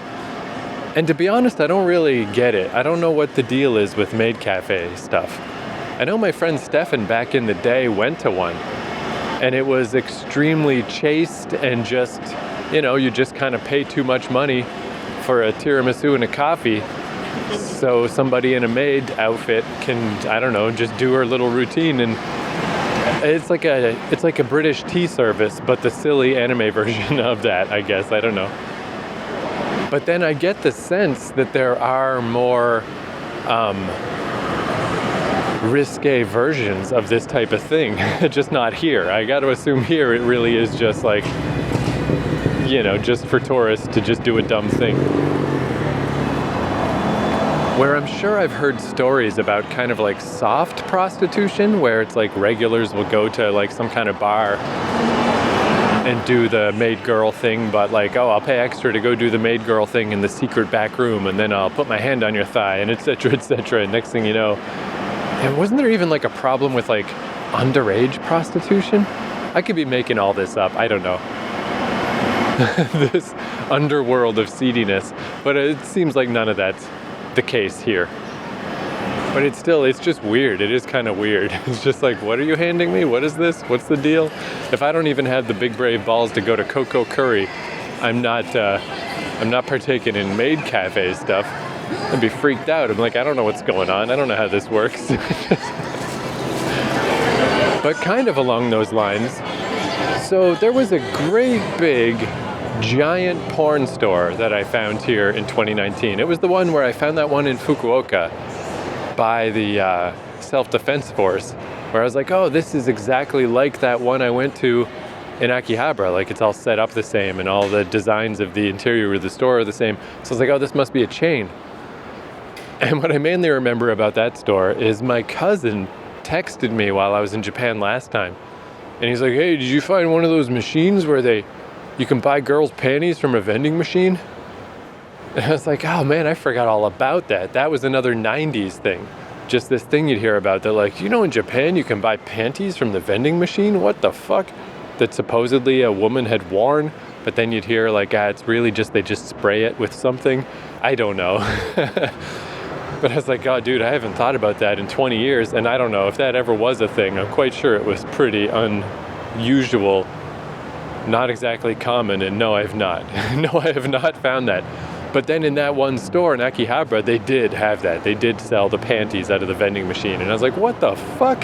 And to be honest, I don't really get it. I don't know what the deal is with maid cafe stuff. I know my friend Stefan back in the day went to one, and it was extremely chaste and just, you just kind of pay too much money for a tiramisu and a coffee. So somebody in a maid outfit can, I don't know, just do her little routine, and it's like a British tea service, but the silly anime version of that, I guess. I don't know. But then I get the sense that there are more risque versions of this type of thing, just not here. I got to assume here it really is just like, just for tourists to just do a dumb thing. Where I'm sure I've heard stories about kind of like soft prostitution, where it's like regulars will go to like some kind of bar and do the maid girl thing, but like, oh, I'll pay extra to go do the maid girl thing in the secret back room, and then I'll put my hand on your thigh, and et cetera, and next thing you know. And wasn't there even like a problem with like underage prostitution? I could be making all this up, I don't know. This underworld of seediness, but it seems like none of that's the case here. But it's just weird. It is kind of weird. It's just like, what are you handing me? What is this? What's the deal? If I don't even have the big brave balls to go to Coco Curry, I'm not partaking in maid cafe stuff. I'd be freaked out. I'm like, I don't know what's going on. I don't know how this works. But kind of along those lines, so there was a great big giant porn store that I found here in 2019. It was the one where I found that one in Fukuoka by the self-defense force, where I was like, oh, this is exactly like that one I went to in Akihabara. Like, it's all set up the same and all the designs of the interior of the store are the same. So I was like, oh, this must be a chain. And what I mainly remember about that store is my cousin texted me while I was in Japan last time. And he's like, hey, did you find one of those machines where you can buy girls' panties from a vending machine? And I was like, oh man, I forgot all about that. That was another 90s thing. Just this thing you'd hear about that, like, in Japan you can buy panties from the vending machine? What the fuck? That supposedly a woman had worn, but then you'd hear like, it's really just, they just spray it with something. I don't know. But I was like, oh dude, I haven't thought about that in 20 years, and I don't know if that ever was a thing. I'm quite sure it was pretty unusual, not exactly common, and no, I have not. No, I have not found that. But then in that one store in Akihabara, they did have that. They did sell the panties out of the vending machine. And I was like, what the fuck?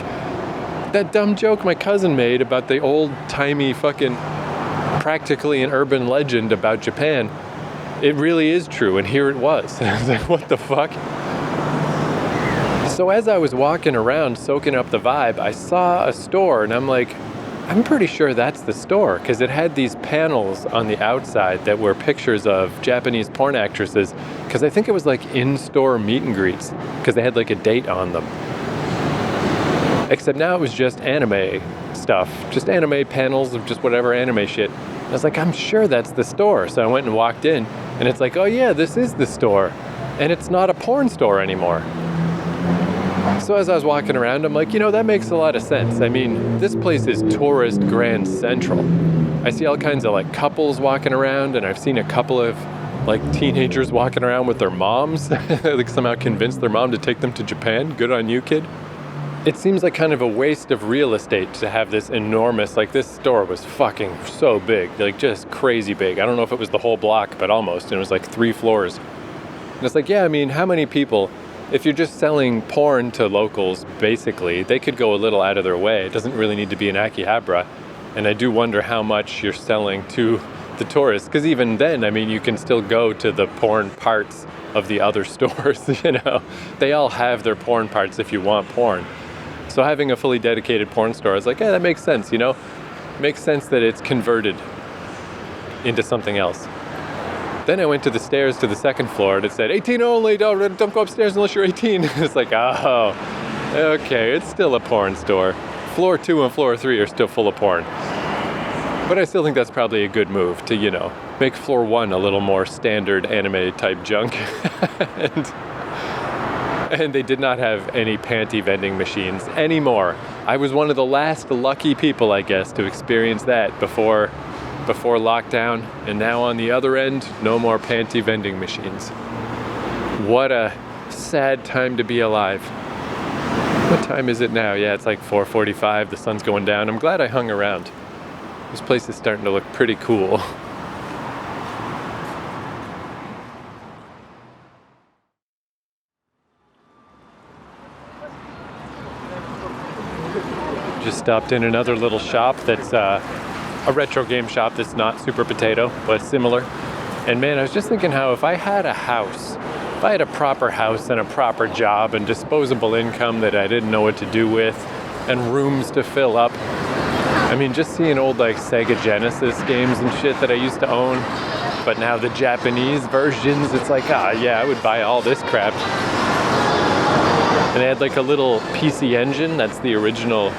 That dumb joke my cousin made about the old-timey fucking practically an urban legend about Japan, it really is true, and here it was. I was like, what the fuck? So as I was walking around soaking up the vibe, I saw a store, and I'm like, I'm pretty sure that's the store, because it had these panels on the outside that were pictures of Japanese porn actresses, because I think it was like in-store meet and greets, because they had like a date on them. Except now it was just anime stuff, just anime panels of just whatever anime shit. I was like, I'm sure that's the store. So I went and walked in, and it's like, oh yeah, this is the store. And it's not a porn store anymore. So as I was walking around, I'm like, that makes a lot of sense. I mean, this place is tourist Grand Central. I see all kinds of like couples walking around, and I've seen a couple of like teenagers walking around with their moms, like somehow convinced their mom to take them to Japan. Good on you, kid. It seems like kind of a waste of real estate to have this enormous, like this store was fucking so big, like just crazy big. I don't know if it was the whole block, but almost, and it was like 3 floors. And it's like, yeah, I mean, how many people, if you're just selling porn to locals, basically, they could go a little out of their way. It doesn't really need to be in Akihabara. And I do wonder how much you're selling to the tourists, because even then, I mean, you can still go to the porn parts of the other stores, They all have their porn parts if you want porn. So having a fully dedicated porn store, I was like, yeah, that makes sense, Makes sense that it's converted into something else. Then I went to the stairs to the second floor and it said 18 only, don't go upstairs unless you're 18. It's like, oh, okay, it's still a porn store. Floor 2 and floor 3 are still full of porn. But I still think that's probably a good move to, make floor 1 a little more standard anime type junk. and they did not have any panty vending machines anymore. I was one of the last lucky people, I guess, to experience that before lockdown. And now on the other end, no more panty vending machines. What a sad time to be alive. What time is it now? Yeah, it's like 4:45. The sun's going down. I'm glad I hung around. This place is starting to look pretty cool. Just stopped in another little shop that's a retro game shop that's not Super Potato, but similar. And man, I was just thinking how if I had a house, if I had a proper house and a proper job and disposable income that I didn't know what to do with, and rooms to fill up, I mean, just seeing old like Sega Genesis games and shit that I used to own, but now the Japanese versions, it's like, yeah, I would buy all this crap. And they had like a little PC Engine, that's the original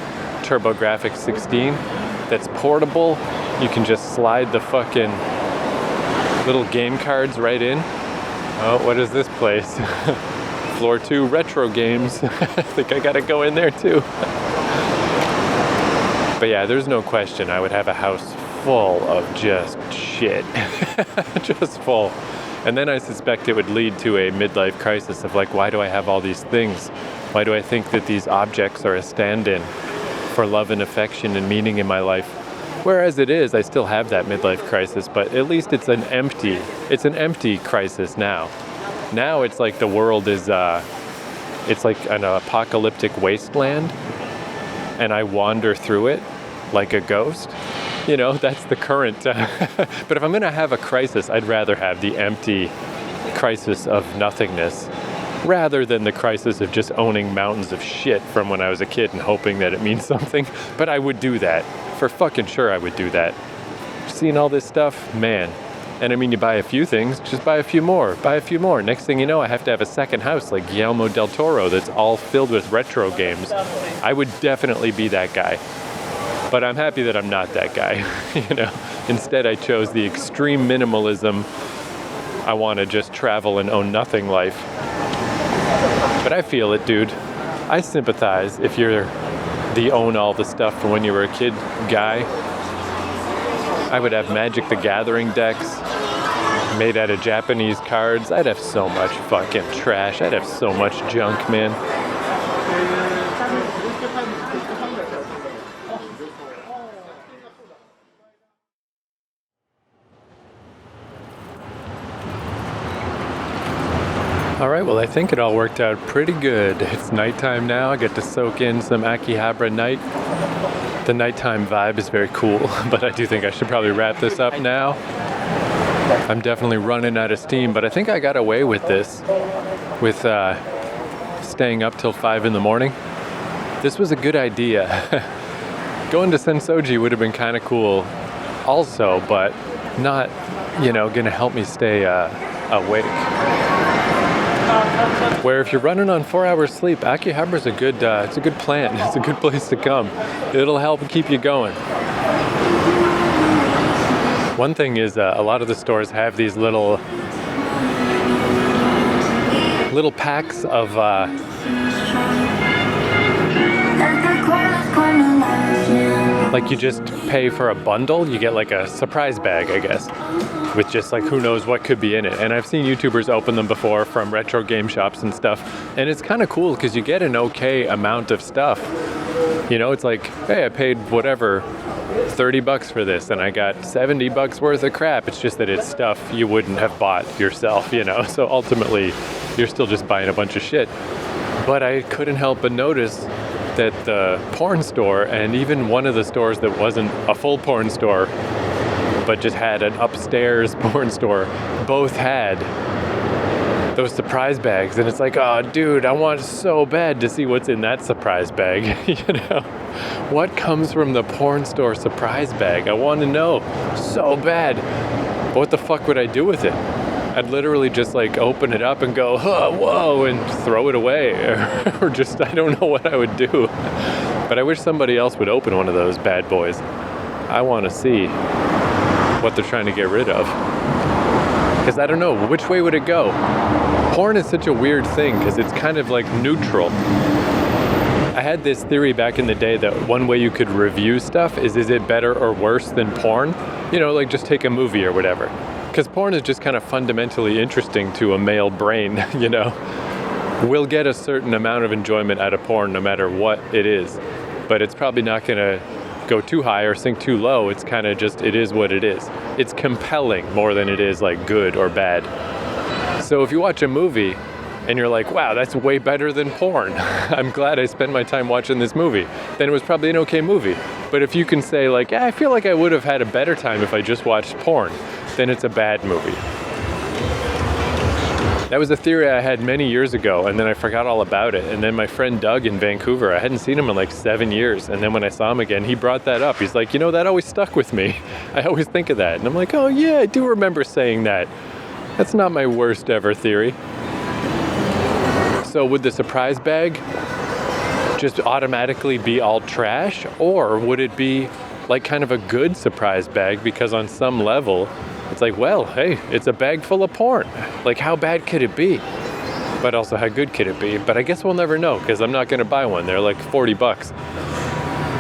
TurboGrafx 16, that's portable. You can just slide the fucking little game cards right in. Oh, what is this place? Floor 2 retro games. I think I gotta go in there too. But yeah, there's no question I would have a house full of just shit. Just full. And then I suspect it would lead to a midlife crisis of like, why do I have all these things? Why do I think that these objects are a stand-in for love and affection and meaning in my life? Whereas it is, I still have that midlife crisis, but at least it's an empty crisis now. Now it's like the world is, it's like an apocalyptic wasteland, and I wander through it like a ghost. That's the current. But if I'm gonna have a crisis, I'd rather have the empty crisis of nothingness rather than the crisis of just owning mountains of shit from when I was a kid and hoping that it means something. But I would do that. For fucking sure I would do that. Seeing all this stuff, man. And I mean, you buy a few things, just buy a few more. Next thing you know, I have to have a second house like Guillermo del Toro that's all filled with retro games. I would definitely be that guy. But I'm happy that I'm not that guy. Instead, I chose the extreme minimalism. I want to just travel and own nothing life. But I feel it, dude. I sympathize if you're the own all the stuff from when you were a kid guy. I would have Magic the Gathering decks made out of Japanese cards. I'd have so much fucking trash. I'd have so much junk, man. All right, well, I think it all worked out pretty good. It's nighttime now. I get to soak in some Akihabara night. The nighttime vibe is very cool, but I do think I should probably wrap this up now. I'm definitely running out of steam, but I think I got away with this, with staying up till 5 in the morning. This was a good idea. Going to Sensoji would have been kind of cool also, but not, gonna help me stay awake. Where if you're running on 4 hours sleep, Akihabara's it's a good plan. It's a good place to come. It'll help keep you going. One thing is a lot of the stores have these little packs of like you just pay for a bundle. You get like a surprise bag, I guess, with just like who knows what could be in it. And I've seen YouTubers open them before from retro game shops and stuff. And it's kind of cool because you get an okay amount of stuff. It's like, hey, I paid whatever, $30 for this and I got $70 worth of crap. It's just that it's stuff you wouldn't have bought yourself, So ultimately, you're still just buying a bunch of shit. But I couldn't help but notice that the porn store and even one of the stores that wasn't a full porn store but just had an upstairs porn store, both had those surprise bags. And it's like, oh, dude, I want so bad to see what's in that surprise bag. What comes from the porn store surprise bag? I want to know so bad. But what the fuck would I do with it? I'd literally just like open it up and go, whoa, and throw it away. Or just, I don't know what I would do. But I wish somebody else would open one of those bad boys. I want to see what they're trying to get rid of. Because I don't know, which way would it go? Porn is such a weird thing because it's kind of like neutral. I had this theory back in the day that one way you could review stuff is it better or worse than porn? You know, like just take a movie or whatever. Because porn is just kind of fundamentally interesting to a male brain, you know? We'll get a certain amount of enjoyment out of porn no matter what it is. But it's probably not going to go too high or sink too low. It's kind of just, it is what it is. It's compelling more than it is like good or bad. So if you watch a movie and you're like, wow, that's way better than porn. I'm glad I spent my time watching this movie. Then it was probably an okay movie. But if you can say like, I feel like I would have had a better time if I just watched porn, then it's a bad movie. That was a theory I had many years ago, and then I forgot all about it. And then my friend Doug in Vancouver, I hadn't seen him in like 7 years. And then when I saw him again, he brought that up. He's like, you know, that always stuck with me. I always think of that. And I'm like, oh yeah, I do remember saying that. That's not my worst ever theory. So would the surprise bag just automatically be all trash? Or would it be like kind of a good surprise bag because on some level, it's like, well, hey, it's a bag full of porn. Like, how bad could it be? But also, how good could it be? But I guess we'll never know because I'm not going to buy one. They're like $40.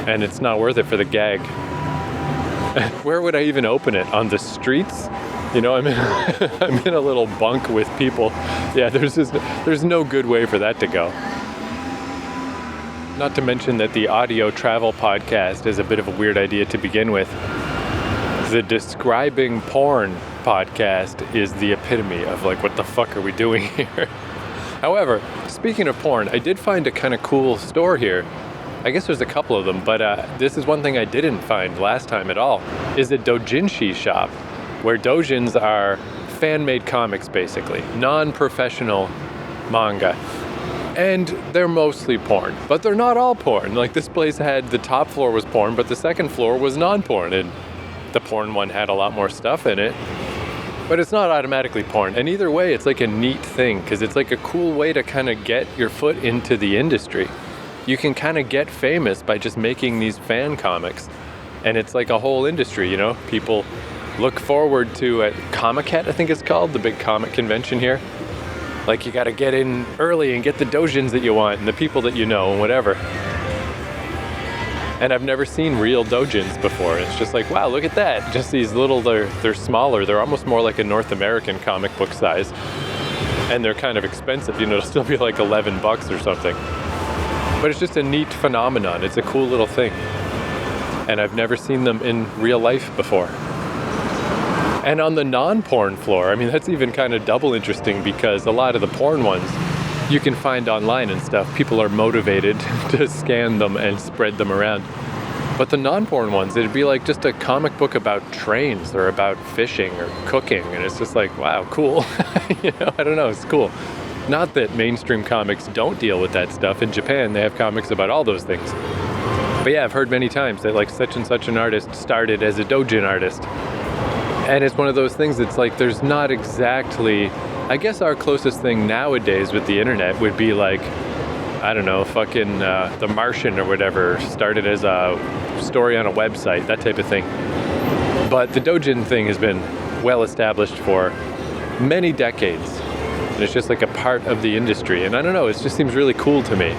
And it's not worth it for the gag. Where would I even open it? On the streets? You know, I'm in a little bunk with people. Yeah, there's no good way for that to go. Not to mention that the audio travel podcast is a bit of a weird idea to begin with. The describing porn podcast is the epitome of like, what the fuck are we doing here? However, speaking of porn, I did find a kind of cool store here. I guess there's a couple of them, but this is one thing I didn't find last time at all, is a doujinshi shop, where doujins are fan-made comics, basically, non-professional manga. And they're mostly porn, but they're not all porn. Like this place had, the top floor was porn, but the second floor was non-porn, and the porn one had a lot more stuff in it. But it's not automatically porn. And either way, it's like a neat thing, because it's like a cool way to kind of get your foot into the industry. You can kind of get famous by just making these fan comics. And it's like a whole industry, you know? People look forward to at Comic-Con, I think it's called, the big comic convention here. Like you got to get in early and get the doujins that you want and the people that you know and whatever. And I've never seen real doujins before. It's just like, wow, look at that. Just these little, they're smaller. They're almost more like a North American comic book size. And they're kind of expensive, you know, it'll still be like $11 or something. But it's just a neat phenomenon. It's a cool little thing. And I've never seen them in real life before. And on the non-porn floor, I mean, that's even kind of double interesting because a lot of the porn ones you can find online and stuff. People are motivated to scan them and spread them around. But the non-porn ones, it'd be like just a comic book about trains or about fishing or cooking. And it's just like, wow, cool. You know, I don't know, it's cool. Not that mainstream comics don't deal with that stuff. In Japan, they have comics about all those things. But yeah, I've heard many times that like such and such an artist started as a doujin artist. And it's one of those things that's like, there's not exactly, I guess our closest thing nowadays with the internet would be like, I don't know, fucking The Martian or whatever, started as a story on a website, that type of thing. But the doujin thing has been well established for many decades. And it's just like a part of the industry. And I don't know, it just seems really cool to me.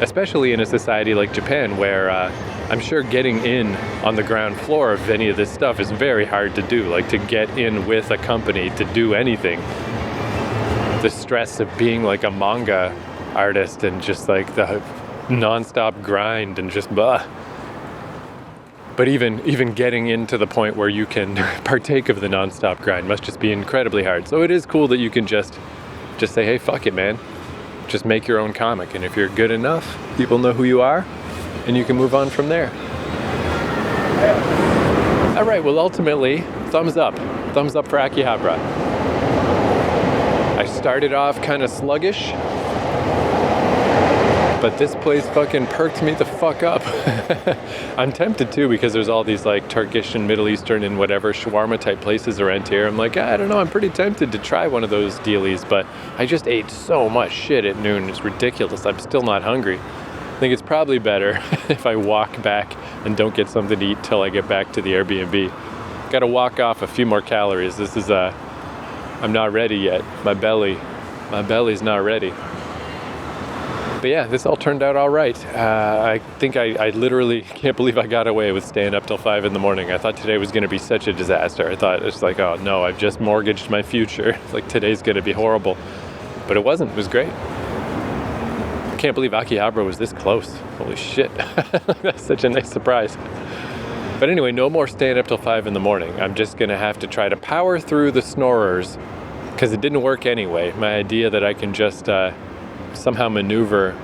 Especially in a society like Japan where I'm sure getting in on the ground floor of any of this stuff is very hard to do. Like to get in with a company to do anything. The stress of being like a manga artist and just like the non-stop grind and just blah. But even getting into the point where you can partake of the non-stop grind must just be incredibly hard. So it is cool that you can just say, hey, fuck it, man. Just make your own comic. And if you're good enough, people know who you are. And you can move on from there. All right, well, ultimately, thumbs up. Thumbs up for Akihabara. I started off kind of sluggish. But this place fucking perked me the fuck up. I'm tempted too, because there's all these like Turkish and Middle Eastern and whatever shawarma type places around here. I'm like, I don't know, I'm pretty tempted to try one of those dealies, but I just ate so much shit at noon. It's ridiculous. I'm still not hungry. I think it's probably better if I walk back and don't get something to eat till I get back to the Airbnb. Gotta walk off a few more calories. This is I'm not ready yet. My belly's not ready. But yeah, this all turned out all right. I think I literally can't believe I got away with staying up till 5 in the morning. I thought today was going to be such a disaster. I thought it's like, oh no, I've just mortgaged my future. Like today's going to be horrible. But it wasn't. It was great. I can't believe Akihabara was this close. Holy shit. That's such a nice surprise. But anyway, no more staying up till 5 in the morning. I'm just going to have to try to power through the snorers, because it didn't work anyway. My idea that I can just somehow maneuver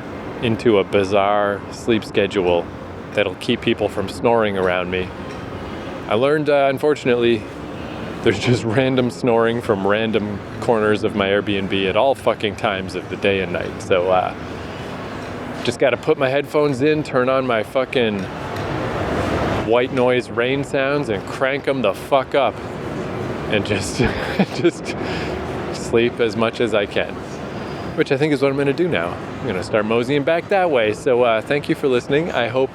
into a bizarre sleep schedule that'll keep people from snoring around me. I learned, unfortunately, there's just random snoring from random corners of my Airbnb at all fucking times of the day and night. So just got to put my headphones in, turn on my fucking white noise rain sounds and crank them the fuck up and just sleep as much as I can. Which I think is what I'm going to do now. I'm going to start moseying back that way. So thank you for listening. I hope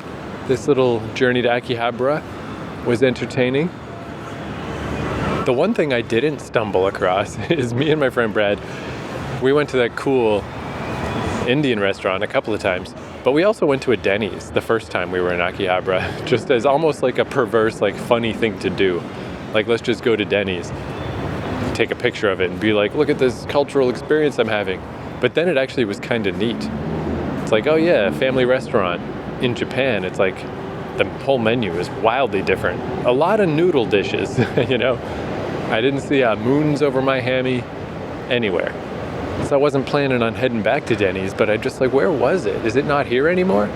this little journey to Akihabara was entertaining. The one thing I didn't stumble across is me and my friend Brad. We went to that cool Indian restaurant a couple of times, but we also went to a Denny's the first time we were in Akihabara, just as almost like a perverse, like funny thing to do. Like, let's just go to Denny's, take a picture of it and be like, look at this cultural experience I'm having. But then it actually was kind of neat. It's like, oh yeah, family restaurant in Japan. It's like the whole menu is wildly different. A lot of noodle dishes, you know. I didn't see moons over my hammy anywhere. So I wasn't planning on heading back to Denny's, but I just like, where was it? Is it not here anymore?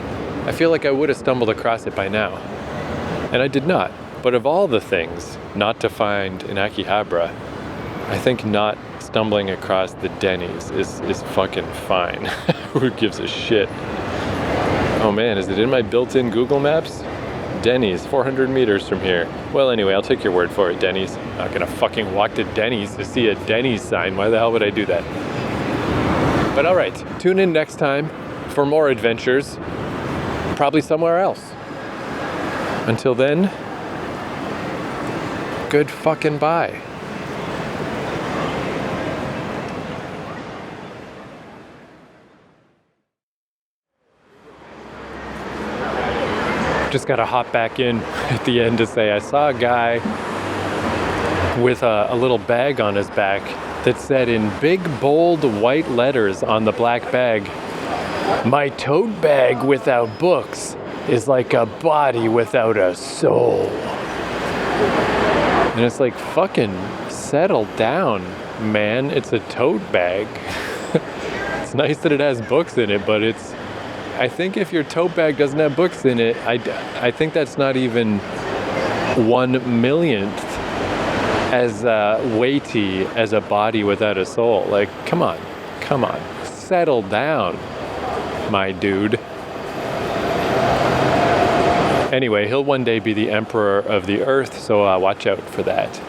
I feel like I would have stumbled across it by now. And I did not. But of all the things not to find in Akihabara, I think not stumbling across the Denny's is fucking fine. Who gives a shit? Oh man, is it in my built-in Google Maps? Denny's, 400 meters from here. Well, anyway, I'll take your word for it, Denny's. I'm not gonna fucking walk to Denny's to see a Denny's sign. Why the hell would I do that? But all right, tune in next time for more adventures, probably somewhere else. Until then, good fucking bye. Just gotta hop back in at the end to say I saw a guy with a little bag on his back that said in big bold white letters on the black bag, "My tote bag without books is like a body without a soul." And it's like, fucking settle down, man. It's a tote bag. It's nice that it has books in it, but I think if your tote bag doesn't have books in it, I think that's not even 1/1,000,000th as weighty as a body without a soul. Like, come on, settle down, my dude. Anyway, he'll one day be the emperor of the earth, so watch out for that.